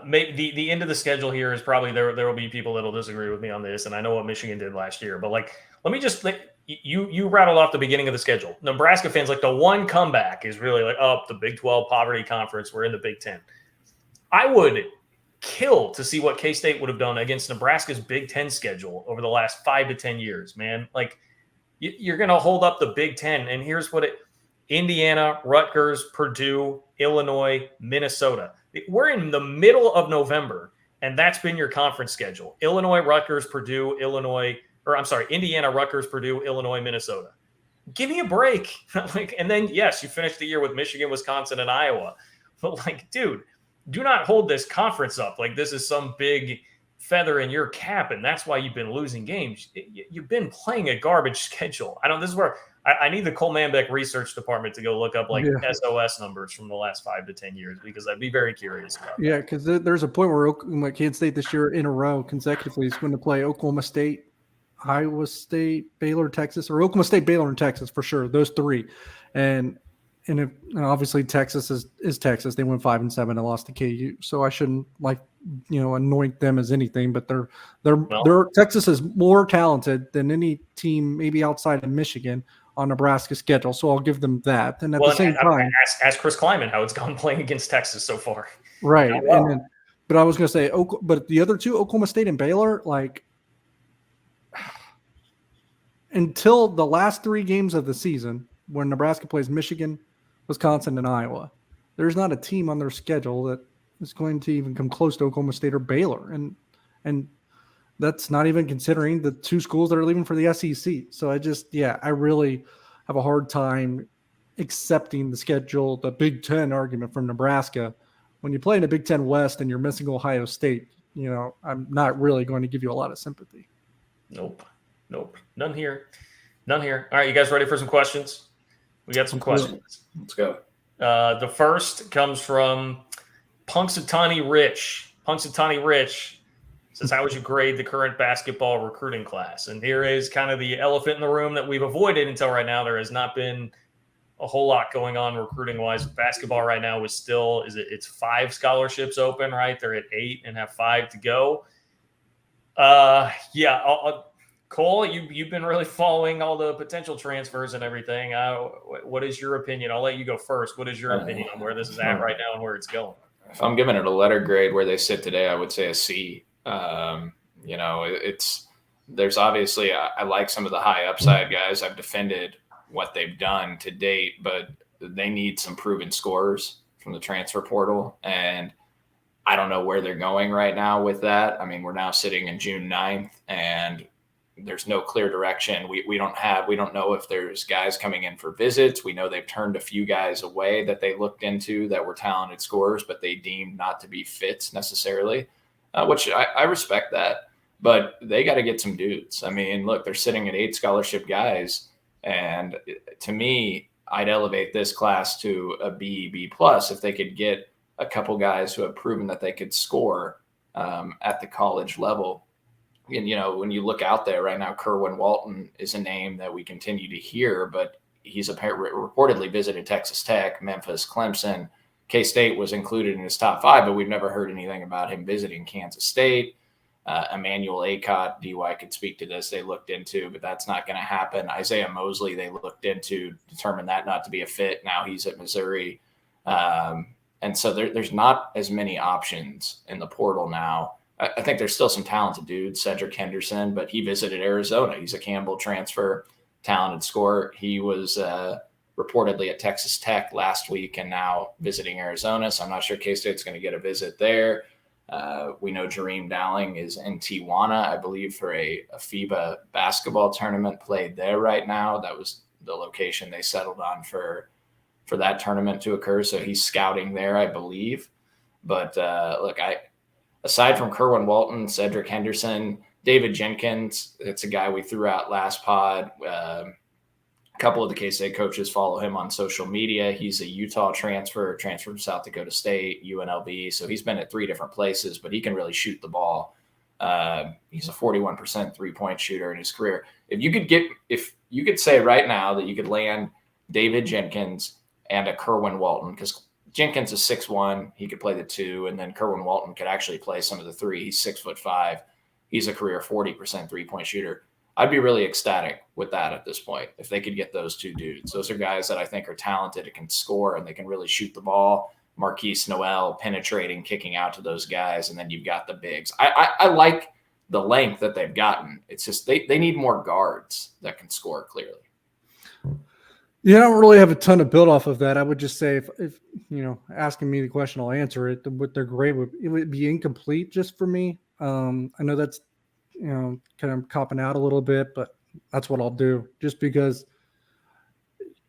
maybe the end of the schedule here is probably there will be people that'll disagree with me on this, and I know what Michigan did last year, but like, let me just you rattled off the beginning of the schedule. Nebraska fans, like, the one comeback is really like, the Big 12 Poverty Conference, we're in the Big 10. I would kill to see what K-State would have done against Nebraska's Big 10 schedule over the last 5 to 10 years, man. Like, you're going to hold up the Big 10, and here's what Indiana, Rutgers, Purdue, Illinois, Minnesota. We're in the middle of November, and that's been your conference schedule. Indiana, Rutgers, Purdue, Illinois, Minnesota. Give me a break. And then, yes, you finish the year with Michigan, Wisconsin, and Iowa. But, like, dude, do not hold this conference up like this is some big feather in your cap, and that's why you've been losing games. You've been playing a garbage schedule. This is where I need the Cole Manbeck research department to go look up SOS numbers from the last 5 to 10 years, because I'd be very curious about that. Yeah, because there's a point where Kansas State this year in a row consecutively is going to play Oklahoma State, Iowa State, Baylor, Texas, or Oklahoma State, Baylor, and Texas for sure. Those three, and obviously Texas is Texas. They went 5-7 and lost to KU, so I shouldn't anoint them as anything. But Texas is more talented than any team maybe outside of Michigan on Nebraska's schedule, so I'll give them that. And at the same time, ask Chris Kleiman how it's gone playing against Texas so far. Right, but I was going to say, but the other two, Oklahoma State and Baylor, like, until the last 3 games of the season, when Nebraska plays Michigan, Wisconsin, and Iowa, there's not a team on their schedule that is going to even come close to Oklahoma State or Baylor. And that's not even considering the 2 schools that are leaving for the SEC. So I really have a hard time accepting the schedule, the Big Ten argument from Nebraska. When you play in the Big Ten West and you're missing Ohio State, I'm not really going to give you a lot of sympathy. Nope. None here. All right, you guys ready for some questions? We got some questions. Let's go. The first comes from Punxsutawney Rich. Punxsutawney Rich says, how would you grade the current basketball recruiting class? And here is kind of the elephant in the room that we've avoided until right now. There has not been a whole lot going on recruiting-wise. Basketball right now is still, it's 5 scholarships open, right? They're at 8 and have 5 to go. Cole, you've been really following all the potential transfers and everything. What is your opinion? I'll let you go first. What is your opinion on where this is at right now and where it's going? If I'm giving it a letter grade where they sit today, I would say a C. It's there's obviously, I like some of the high upside guys. I've defended what they've done to date, but they need some proven scorers from the transfer portal. And I don't know where they're going right now with that. I mean, we're now sitting in June 9th and there's no clear direction. We don't know if there's guys coming in for visits. We know they've turned a few guys away that they looked into that were talented scorers, but they deemed not to be fits necessarily, which I respect that. But they got to get some dudes. I mean, look, they're sitting at 8 scholarship guys. And to me, I'd elevate this class to a B plus if they could get a couple guys who have proven that they could score at the college level. And, when you look out there right now, Kerwin Walton is a name that we continue to hear, but he's reportedly visited Texas Tech, Memphis, Clemson. K-State was included in his top 5, but we've never heard anything about him visiting Kansas State. Emmanuel Acott, DY could speak to this, they looked into, but that's not going to happen. Isaiah Mosley, they looked into, determined that not to be a fit. Now he's at Missouri. And so there's not as many options in the portal now. I think there's still some talented dudes, Cedric Henderson, but he visited Arizona. He's a Campbell transfer, talented scorer. He was reportedly at Texas Tech last week and now visiting Arizona. So I'm not sure K-State's going to get a visit there. We know Jareem Dowling is in Tijuana, I believe, for a FIBA basketball tournament played there right now. That was the location they settled on for that tournament to occur. So he's scouting there, I believe. But look, aside from Kerwin Walton, Cedric Henderson, David Jenkins, it's a guy we threw out last pod. A couple of the K-State coaches follow him on social media. He's a Utah transfer from South Dakota State, UNLV. So he's been at 3 different places, but he can really shoot the ball. He's a 41% three-point shooter in his career. If you could say right now that you could land David Jenkins and a Kerwin Walton, because Jenkins is 6'1", he could play the 2, and then Kerwin Walton could actually play some of the 3. He's 6'5". He's a career 40% three-point shooter. I'd be really ecstatic with that at this point if they could get those 2 dudes. Those are guys that I think are talented and can score, and they can really shoot the ball. Marquise Noel penetrating, kicking out to those guys, and then you've got the bigs. I like the length that they've gotten. It's just they need more guards that can score clearly. Yeah, I don't really have a ton to build off of that. I would just say if asking me the question, I'll answer it. What their grade would be incomplete just for me. I know that's kind of copping out a little bit, but that's what I'll do just because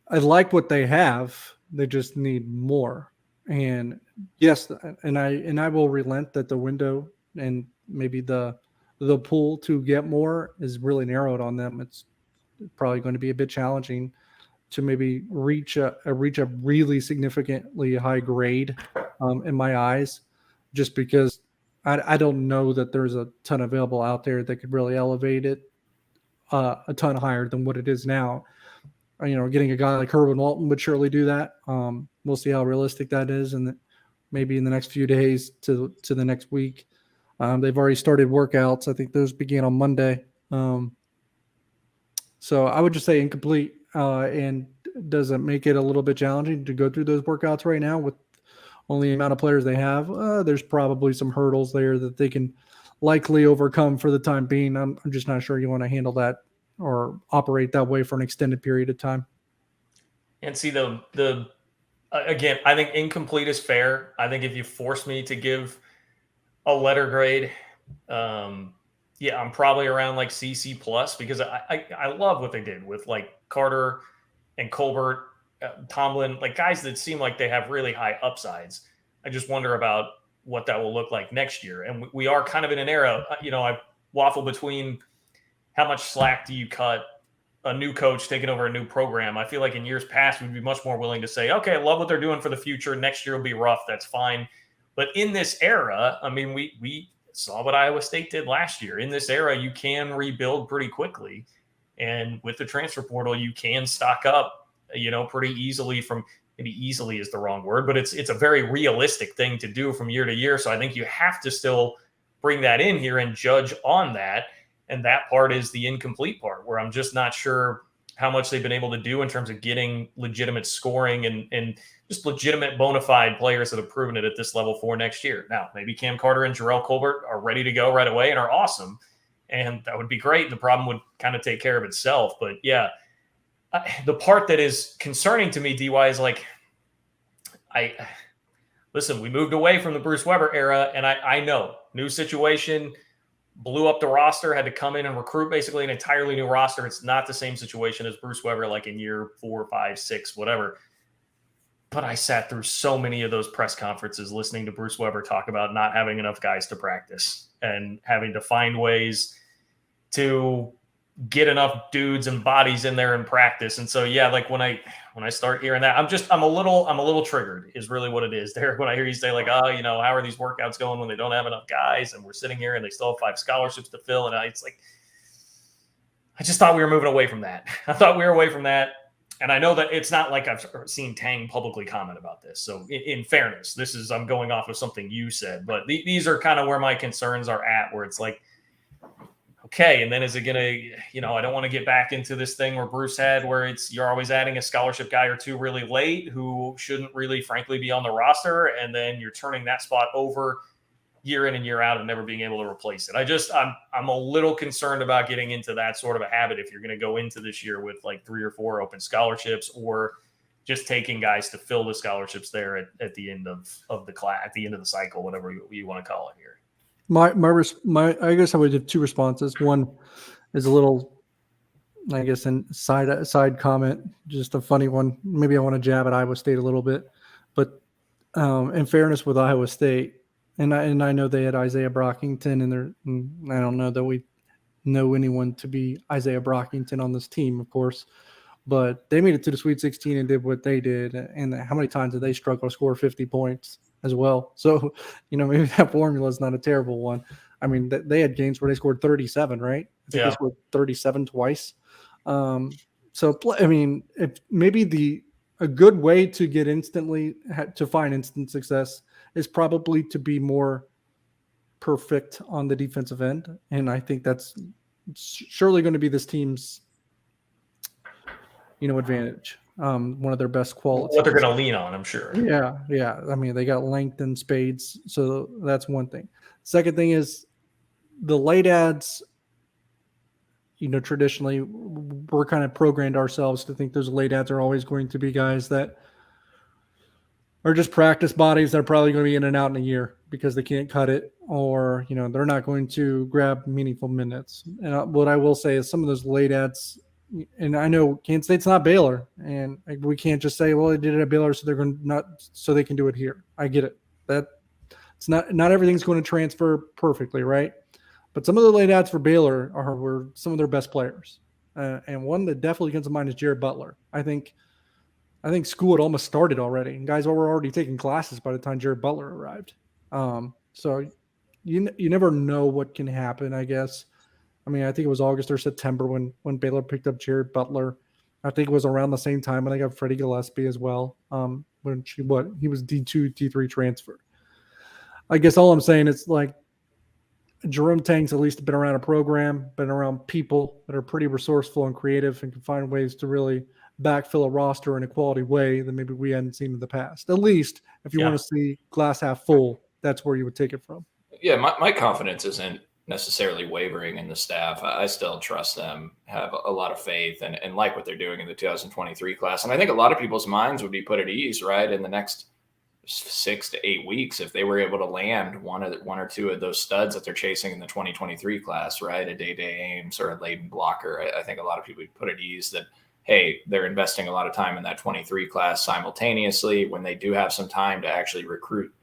I like what they have. They just need more. And yes, and I will relent that the window and maybe the pool to get more is really narrowed on them. It's probably going to be a bit challenging to maybe reach a really significantly high grade in my eyes, just because I don't know that there's a ton available out there that could really elevate it a ton higher than what it is now. Getting a guy like Kerwin Walton would surely do that. We'll see how realistic that is, and maybe in the next few days to the next week. They've already started workouts. I think those began on Monday. So I would just say incomplete. And does it make it a little bit challenging to go through those workouts right now with only the amount of players they have? There's probably some hurdles there that they can likely overcome for the time being. I'm just not sure you want to handle that or operate that way for an extended period of time. And see again, I think incomplete is fair. I think if you force me to give a letter grade, I'm probably around like CC plus, because I love what they did with like Carter and Colbert, Tomlin, like guys that seem like they have really high upsides. I just wonder about what that will look like next year. And we are kind of in an era, I waffle between how much slack do you cut a new coach taking over a new program. I feel like in years past, we'd be much more willing to say, okay, I love what they're doing for the future. Next year will be rough. That's fine. But in this era, I mean, we saw what Iowa State did last year. In this era, you can rebuild pretty quickly. And with the transfer portal, you can stock up, pretty easily from – maybe easily is the wrong word, but it's a very realistic thing to do from year to year. So I think you have to still bring that in here and judge on that. And that part is the incomplete part, where I'm just not sure how much they've been able to do in terms of getting legitimate scoring and just legitimate bona fide players that have proven it at this level for next year. Now, maybe Cam Carter and Jarrell Colbert are ready to go right away and are awesome. and that would be great. The problem would kind of take care of itself. But yeah, the part that is concerning to me, DY, is like, listen, we moved away from the Bruce Weber era, and I know, new situation, blew up the roster, had to come in and recruit basically an entirely new roster. It's not the same situation as Bruce Weber, like in year 4, 5, 6, whatever. But I sat through so many of those press conferences listening to Bruce Weber talk about not having enough guys to practice and having to find ways to get enough dudes and bodies in there in practice. And so, yeah, like when I start hearing that, I'm a little triggered is really what it is, Derek, when I hear you say like, oh, you know, how are these workouts going when they don't have enough guys and we're sitting here and they still have 5 scholarships to fill. And it's like, I just thought we were moving away from that. I thought we were away from that. And I know that it's not like I've seen Tang publicly comment about this. So in fairness, I'm going off of something you said, but these are kind of where my concerns are at, where it's like, okay, and then is it going to, you know, I don't want to get back into this thing where Bruce had, where you're always adding a scholarship guy or two really late who shouldn't really, frankly, be on the roster. And then you're turning that spot over year in and year out and never being able to replace it. I'm a little concerned about getting into that sort of a habit if you're going to go into this year with like 3 or 4 open scholarships, or just taking guys to fill the scholarships there at the end of the class, at the end of the cycle, whatever you want to call it here. I guess I would have 2 responses. One is a little, I guess, an side comment, just a funny one. Maybe I want to jab at Iowa State a little bit, but in fairness with Iowa State, and I know they had Isaiah Brockington, and I don't know that we know anyone to be Isaiah Brockington on this team, of course, but they made it to the Sweet 16 and did what they did. And how many times did they struggle to score 50 points as well? So, you know, maybe that formula is not a terrible one. I mean, they had games where they scored 37, right? I think they scored 37 twice. So, I mean, if maybe a good way to get to find instant success is probably to be more perfect on the defensive end. And I think that's surely going to be this team's, you know, advantage. One of their best qualities. What they're going to lean on, I'm sure. Yeah. I mean, they got length and spades, so that's one thing. Second thing is the late ads. You know, traditionally, we're kind of programmed ourselves to think those late ads are always going to be guys that are just practice bodies that are probably going to be in and out in a year because they can't cut it, or, you know, they're not going to grab meaningful minutes. And what I will say is some of those late ads, and I know Kansas State's not Baylor, and we can't just say, well, they did it at Baylor, so they can do it here. I get it. That it's not everything's going to transfer perfectly, right? But some of the late ads for Baylor were some of their best players, and one that definitely comes to mind is Jared Butler. I think school had almost started already, and guys were already taking classes by the time Jared Butler arrived. So you never know what can happen, I guess. I mean, I think it was August or September when Baylor picked up Jared Butler. I think it was around the same time when I got Freddie Gillespie as well. He was D2, D3 transfer. I guess all I'm saying is like Jerome Tang's at least been around a program, been around people that are pretty resourceful and creative and can find ways to really backfill a roster in a quality way that maybe we hadn't seen in the past. At least if you want to see glass half full, that's where you would take it from. Yeah, my confidence isn't necessarily wavering in the staff. I still trust them, have a lot of faith, and like what they're doing in the 2023 class. And I think a lot of people's minds would be put at ease, right, in the next 6 to 8 weeks if they were able to land one or two of those studs that they're chasing in the 2023 class, right? A Day Ames or a Layden Blocker. I think a lot of people would put at ease that, hey, they're investing a lot of time in that 23 class simultaneously. When they do have some time to actually recruit,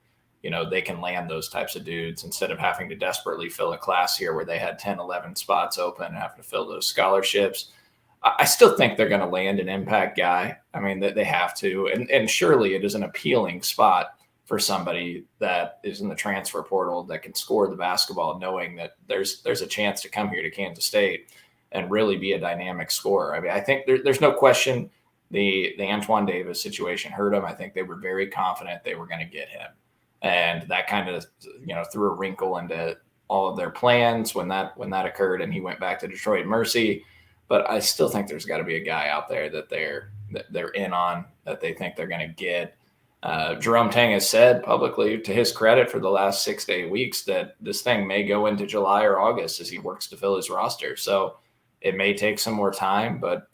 you know, they can land those types of dudes instead of having to desperately fill a class here where they had 10, 11 spots open and have to fill those scholarships. I still think they're going to land an impact guy. I mean, they have to. And surely it is an appealing spot for somebody that is in the transfer portal that can score the basketball, knowing that there's a chance to come here to Kansas State and really be a dynamic scorer. I mean, I think there's no question the Antoine Davis situation hurt him. I think they were very confident they were going to get him. And that kind of, you know, threw a wrinkle into all of their plans when that occurred and he went back to Detroit Mercy. But I still think there's got to be a guy out there that they're in on, that they think they're going to get. Jerome Tang has said publicly, to his credit, for the last 6 to 8 weeks, that this thing may go into July or August as he works to fill his roster. So it may take some more time, but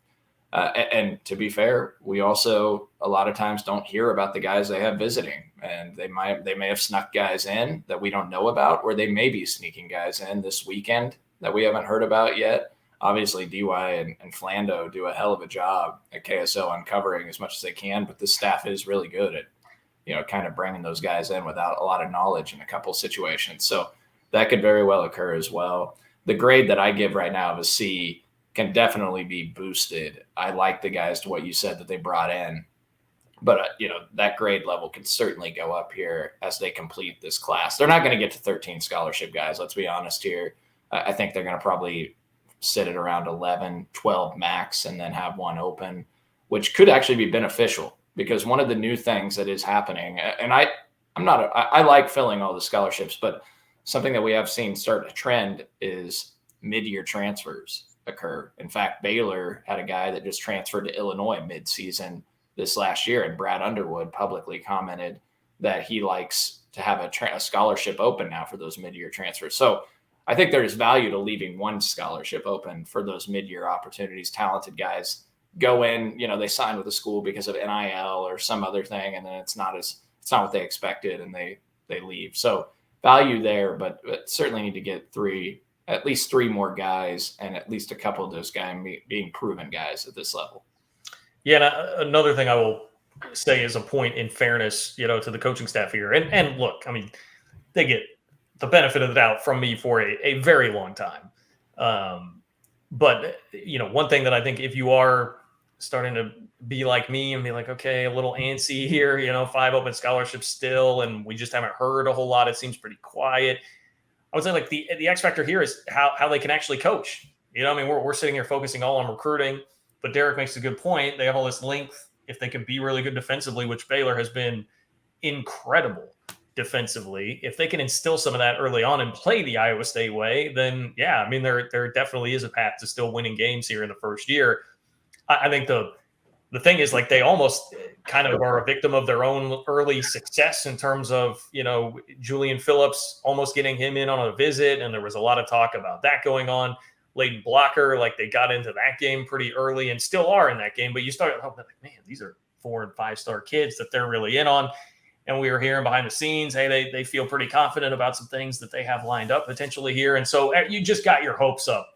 and to be fair, we also a lot of times don't hear about the guys they have visiting, and they may have snuck guys in that we don't know about, or they may be sneaking guys in this weekend that we haven't heard about yet. Obviously, DY and Flando do a hell of a job at KSO uncovering as much as they can, but the staff is really good at, kind of bringing those guys in without a lot of knowledge in a couple situations. So that could very well occur as well. The grade that I give right now of a C can definitely be boosted. I like the guys to what you said that they brought in, but that grade level could certainly go up here as they complete this class. They're not going to get to 13 scholarship guys. Let's be honest here. I think they're going to probably sit at around 11, 12 max, and then have one open, which could actually be beneficial, because one of the new things that is happening, and I like filling all the scholarships, but something that we have seen start a trend is mid-year transfers occur. In fact, Baylor had a guy that just transferred to Illinois mid-season this last year, and Brad Underwood publicly commented that he likes to have a scholarship open now for those mid-year transfers. So I think there's value to leaving one scholarship open for those mid-year opportunities. Talented guys go in, they sign with a school because of NIL or some other thing, and then it's not what they expected, and they leave. So value there, but certainly need to get at least three more guys, and at least a couple of those guys being proven guys at this level. Yeah, and another thing I will say is a point in fairness, to the coaching staff here. And look, I mean, they get the benefit of the doubt from me for a very long time. But, one thing that I think, if you are starting to be like me and be like, okay, a little antsy here, 5 open scholarships still, and we just haven't heard a whole lot. It seems pretty quiet. I would say, like, the X factor here is how they can actually coach. We're sitting here focusing all on recruiting, but Derek makes a good point. They have all this length. If they can be really good defensively, which Baylor has been incredible defensively, if they can instill some of that early on and play the Iowa State way, then yeah, there definitely is a path to still winning games here in the first year. I think the thing is, like, they almost kind of are a victim of their own early success in terms of, Julian Phillips almost getting him in on a visit. And there was a lot of talk about that going on. Leighton Blocker, like, they got into that game pretty early and still are in that game. But you start, like, man, these are 4 and 5 star kids that they're really in on. And we were hearing behind the scenes, hey, they feel pretty confident about some things that they have lined up potentially here. And so you just got your hopes up,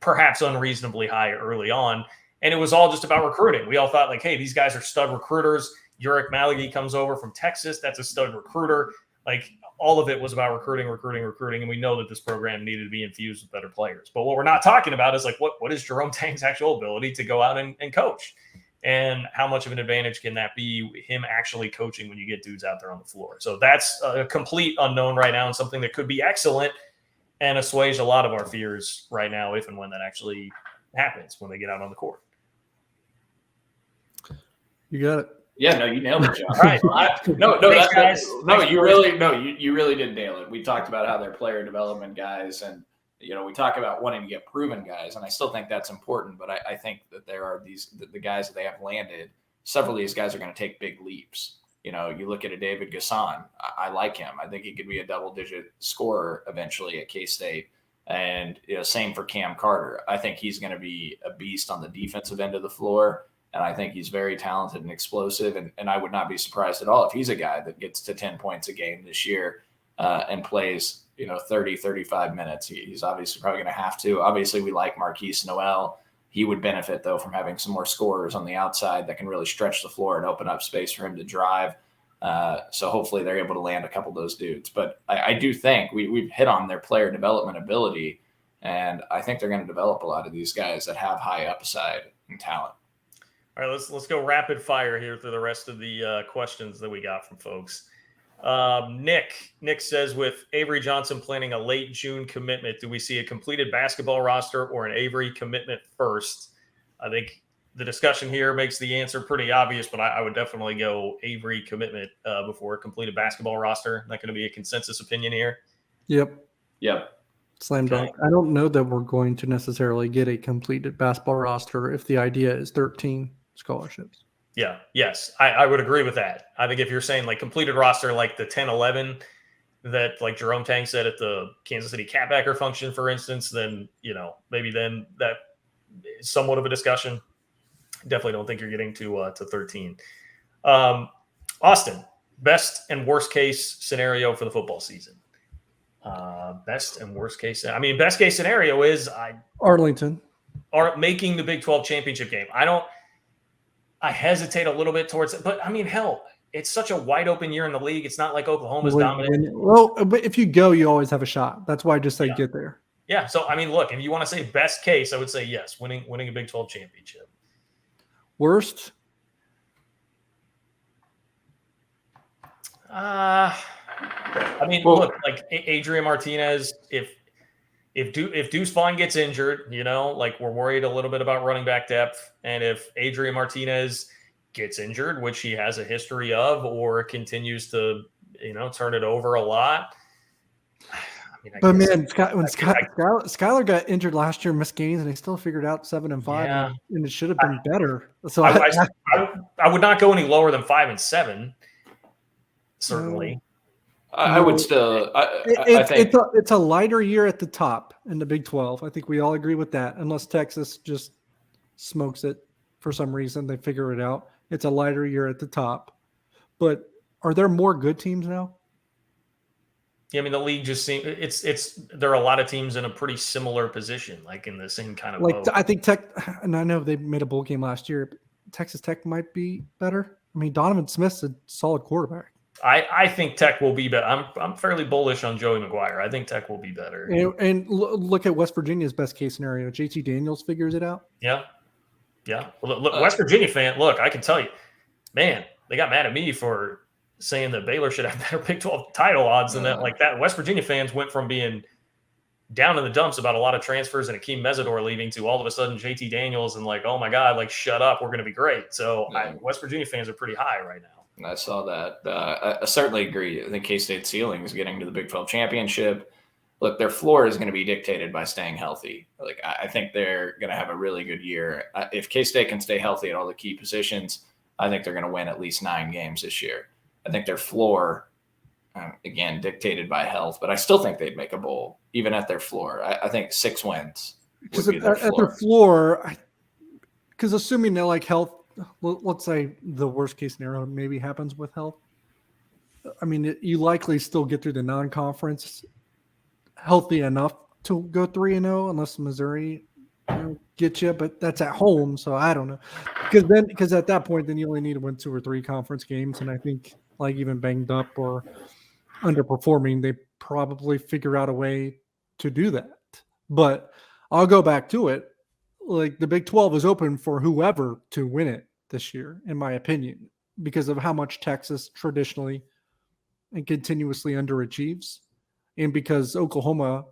perhaps unreasonably high early on. And it was all just about recruiting. We all thought, like, hey, these guys are stud recruiters. Uric Malagi comes over from Texas. That's a stud recruiter. Like, all of it was about recruiting. And we know that this program needed to be infused with better players. But what we're not talking about is, like, what is Jerome Tang's actual ability to go out and coach? And how much of an advantage can that be, him actually coaching when you get dudes out there on the floor? So that's a complete unknown right now, and something that could be excellent and assuage a lot of our fears right now, if and when that actually happens, when they get out on the court. You got it. Yeah, no, you nailed it, John. All right. You really did nail it. We talked about how they're player development guys, and we talk about wanting to get proven guys, and I still think that's important. But I think that there are the guys that they have landed. Several of these guys are going to take big leaps. You look at a David Gasson. I like him. I think he could be a double-digit scorer eventually at K-State. And same for Cam Carter. I think he's going to be a beast on the defensive end of the floor. And I think he's very talented and explosive. And I would not be surprised at all if he's a guy that gets to 10 points a game this year and plays, 30, 35 minutes. He's obviously probably going to have to. Obviously, we like Marquise Noel. He would benefit, though, from having some more scorers on the outside that can really stretch the floor and open up space for him to drive. So hopefully they're able to land a couple of those dudes. But I do think we've hit on their player development ability, and I think they're going to develop a lot of these guys that have high upside and talent. All right, let's go rapid fire here through the rest of the questions that we got from folks. Nick says, with Avery Johnson planning a late June commitment, do we see a completed basketball roster or an Avery commitment first? I think the discussion here makes the answer pretty obvious, but I would definitely go Avery commitment before a completed basketball roster. Not going to be a consensus opinion here. Yep. Slam dunk. Okay. I don't know that we're going to necessarily get a completed basketball roster if the idea is 13 scholarships. Yeah. Yes. I would agree with that. I think if you're saying like completed roster, like the 10-11 that like Jerome Tang said at the Kansas City Catbacker function, for instance, then, maybe then that is somewhat of a discussion. Definitely don't think you're getting to 13. Austin, best and worst case scenario for the football season. Best and worst case. I mean, best case scenario is Arlington are making the Big 12 championship game. I hesitate a little bit towards it, but I mean, hell, it's such a wide open year in the league. It's not like Oklahoma's dominant. Well, but if you go, you always have a shot. That's why I just say get there. Yeah. So, I mean, look, if you want to say best case, I would say yes, winning a Big 12 championship. Worst? I mean, look, like Adrian Martinez, if Deuce Vaughn gets injured, like we're worried a little bit about running back depth. And if Adrian Martinez gets injured, which he has a history of, or continues to, turn it over a lot. But man, Skylar got injured last year, missed games, and he still figured out 7 and 5, and it should have been better. So I would not go any lower than 5 and 7. Certainly, I would still. I think it's a lighter year at the top in the Big 12. I think we all agree with that, unless Texas just smokes it for some reason. They figure it out. It's a lighter year at the top. But are there more good teams now? Yeah, I mean, the league just seems there are a lot of teams in a pretty similar position, like in the same kind of boat. I think Tech, and I know they made a bowl game last year, but Texas Tech might be better. I mean, Donovan Smith's a solid quarterback. I think Tech will be better. I'm fairly bullish on Joey McGuire. I think Tech will be better. And look at West Virginia's best case scenario. JT Daniels figures it out. Yeah. Well, look, West Virginia fan. Look, I can tell you, man, they got mad at me for saying that Baylor should have better Big 12 title odds than that. Like that, West Virginia fans went from being down in the dumps about a lot of transfers and Akeem Mesidor leaving to all of a sudden JT Daniels and like, oh my God, like shut up, we're going to be great. So West Virginia fans are pretty high right now. I saw that. I certainly agree. I think K-State's ceiling is getting to the Big 12 championship. Look, their floor is going to be dictated by staying healthy. Like I think they're going to have a really good year. If K-State can stay healthy at all the key positions, I think they're going to win at least 9 games this year. I think their floor, again, dictated by health, but I still think they'd make a bowl, even at their floor. I think 6 wins would be their floor. At their floor, because assuming they're like health, let's say the worst case scenario maybe happens with health. I mean, you likely still get through the non-conference healthy enough to go 3-0, unless Missouri get you, but that's at home, so I don't know. Because at that point, then you only need to win 2 or 3 conference games, and I think like even banged up or underperforming, they probably figure out a way to do that. But I'll go back to it. Like the Big 12 is open for whoever to win it this year, in my opinion, because of how much Texas traditionally and continuously underachieves. And because Oklahoma,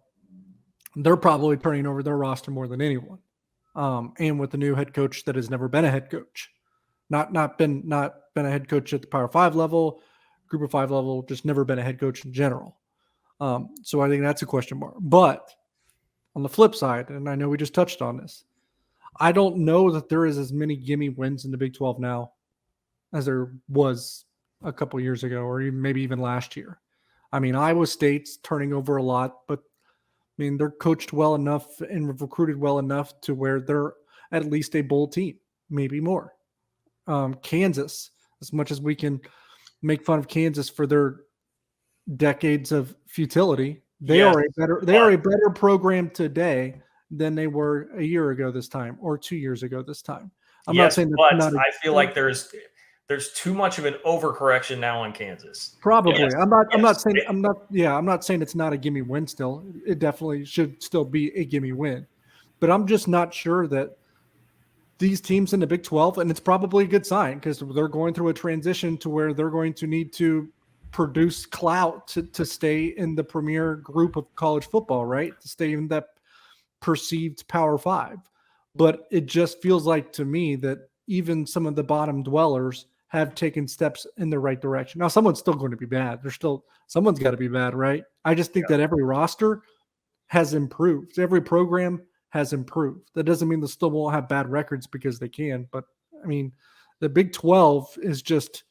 they're probably turning over their roster more than anyone. And with the new head coach that has never been a head coach, not been a head coach at the Power 5 level, Group of 5 level, just never been a head coach in general. So I think that's a question mark. But on the flip side, and I know we just touched on this, I don't know that there is as many gimme wins in the Big 12 now as there was a couple years ago, or maybe even last year. I mean, Iowa State's turning over a lot, but I mean, they're coached well enough and recruited well enough to where they're at least a bowl team, maybe more. Kansas, as much as we can make fun of Kansas for their decades of futility, they are a better program today than they were a year ago this time, or 2 years ago this time. I'm not saying that, I feel like there's too much of an overcorrection now on Kansas. Probably. Yes. I'm not saying it's not a gimme win still. It definitely should still be a gimme win. But I'm just not sure that these teams in the Big 12, and it's probably a good sign because they're going through a transition to where they're going to need to produce clout to stay in the premier group of college football, right? To stay in that perceived Power 5. But it just feels like to me that even some of the bottom dwellers have taken steps in the right direction. Now, someone's still going to be bad. Someone's got to be bad, right? I just think that every roster has improved. Every program has improved. That doesn't mean they still won't have bad records because they can. But, I mean, The Big 12 is just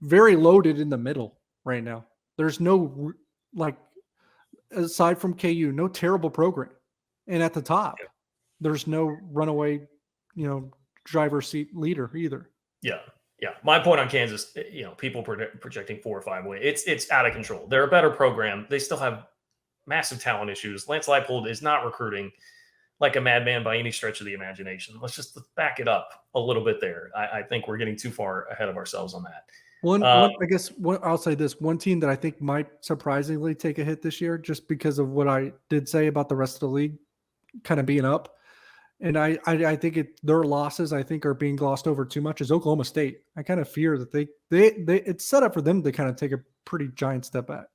very loaded in the middle right now. There's no, like, aside from KU, no terrible program. And at the top, there's no runaway, driver's seat leader either. Yeah. Yeah. My point on Kansas, people projecting 4 or 5 wins. It's out of control. They're a better program. They still have massive talent issues. Lance Leipold is not recruiting like a madman by any stretch of the imagination. Let's back it up a little bit there. I think we're getting too far ahead of ourselves on that. I'll say this. One team that I think might surprisingly take a hit this year, just because of what I did say about the rest of the league kind of being up. And I think their losses, I think, are being glossed over too much, is Oklahoma State. I kind of fear that it's set up for them to kind of take a pretty giant step back.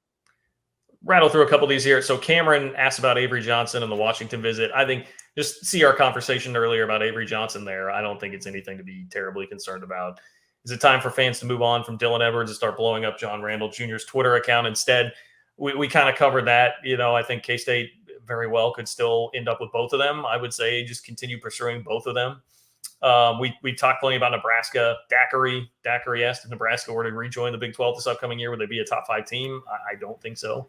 Rattle through a couple of these here. So Cameron asked about Avery Johnson and the Washington visit. I think just see our conversation earlier about Avery Johnson there. I don't think it's anything to be terribly concerned about. Is it time for fans to move on from Dylan Edwards and start blowing up John Randall Jr.'s Twitter account instead? We kind of covered that. I think K-State very well could still end up with both of them. I would say just continue pursuing both of them. We talked plenty about Nebraska. Daiquiri asked if Nebraska were to rejoin the Big 12 this upcoming year, would they be a top 5 team? I don't think so.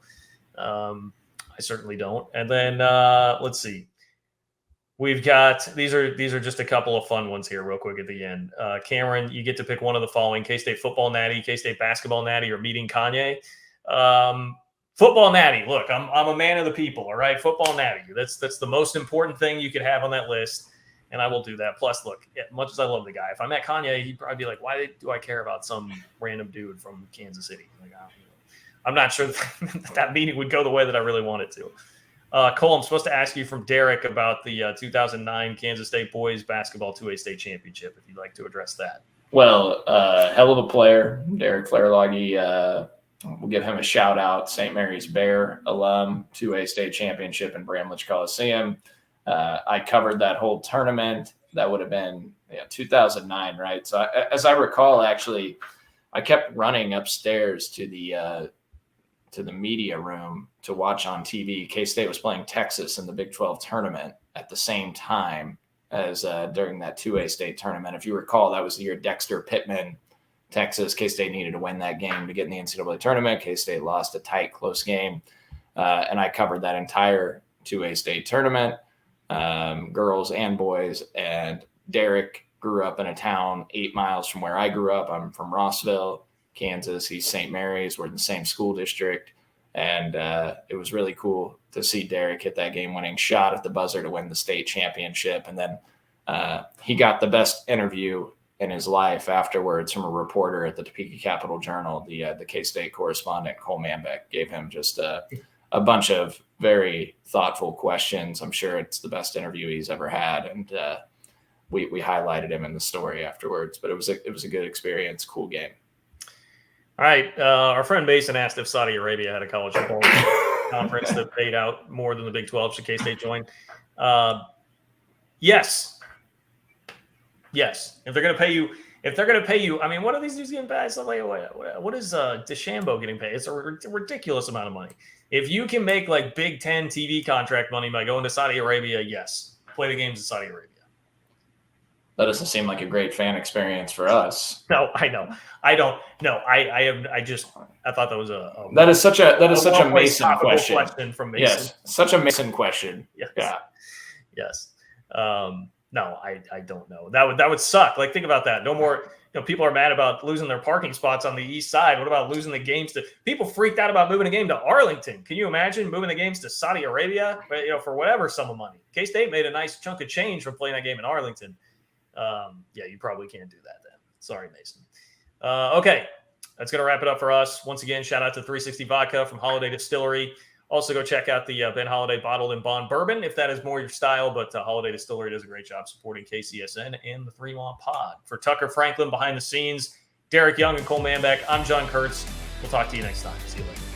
I certainly don't. And then let's see. We've got these are just a couple of fun ones here real quick at the end. Cameron, you get to pick one of the following: K-State football natty, K-State basketball natty, or meeting Kanye. Football natty. Look, I'm a man of the people, all right? Football natty. That's the most important thing you could have on that list, and I will do that. Plus, look, as much as I love the guy, if I met Kanye, he'd probably be like, why do I care about some random dude from Kansas City? Like, I'm not sure that meeting would go the way that I really want it to. Cole, I'm supposed to ask you from Derek about the 2009 Kansas State boys basketball 2A state championship, if you'd like to address that. Well, hell of a player, Derek Flairloggy. We'll give him a shout out. St. Mary's Bear alum, 2A state championship in Bramlage Coliseum. I covered that whole tournament. That would have been 2009, right? So as I recall, actually, I kept running upstairs to the media room to watch on TV. K-State was playing Texas in the Big 12 tournament at the same time as during that 2A state tournament. If you recall, that was the year Dexter Pittman, Texas. K-State needed to win that game to get in the NCAA tournament. K-State lost a tight, close game. And I covered that entire 2A state tournament, girls and boys. And Derek grew up in a town 8 miles from where I grew up. I'm from Rossville, Kansas. He's St. Mary's. We're in the same school district. And it was really cool to see Derek hit that game-winning shot at the buzzer to win the state championship. And then he got the best interview in his life afterwards from a reporter at the Topeka Capital Journal. The K-State correspondent, Cole Manbeck, gave him just a bunch of very thoughtful questions. I'm sure it's the best interview he's ever had. And we highlighted him in the story afterwards. But it was a good experience, cool game. All right. Our friend Mason asked if Saudi Arabia had a college football conference that paid out more than the Big 12. Should K-State join? Yes. If they're going to pay you, I mean, what are these dudes getting paid? What is DeChambeau getting paid? It's a ridiculous amount of money. If you can make like Big 10 TV contract money by going to Saudi Arabia, yes, play the games in Saudi Arabia. That doesn't seem like a great fan experience for us. No, I know. I don't. No, I thought that was that is such a Mason question from Mason. Yes, such a Mason question. Yes. Yeah. Yes. No, I don't know. That would suck. Like, think about that. No more. People are mad about losing their parking spots on the east side. What about losing the games to people? Freaked out about moving a game to Arlington. Can you imagine moving the games to Saudi Arabia? For whatever sum of money. K-State made a nice chunk of change from playing that game in Arlington. You probably can't do that then. Sorry, Mason. Okay, that's going to wrap it up for us. Once again, shout out to 360 Vodka from Holiday Distillery. Also, go check out the Ben Holiday Bottled and Bond Bourbon if that is more your style. But Holiday Distillery does a great job supporting KCSN and the 3-Law Pod. For Tucker Franklin behind the scenes, Derek Young and Cole Manbeck, I'm John Kurtz. We'll talk to you next time. See you later.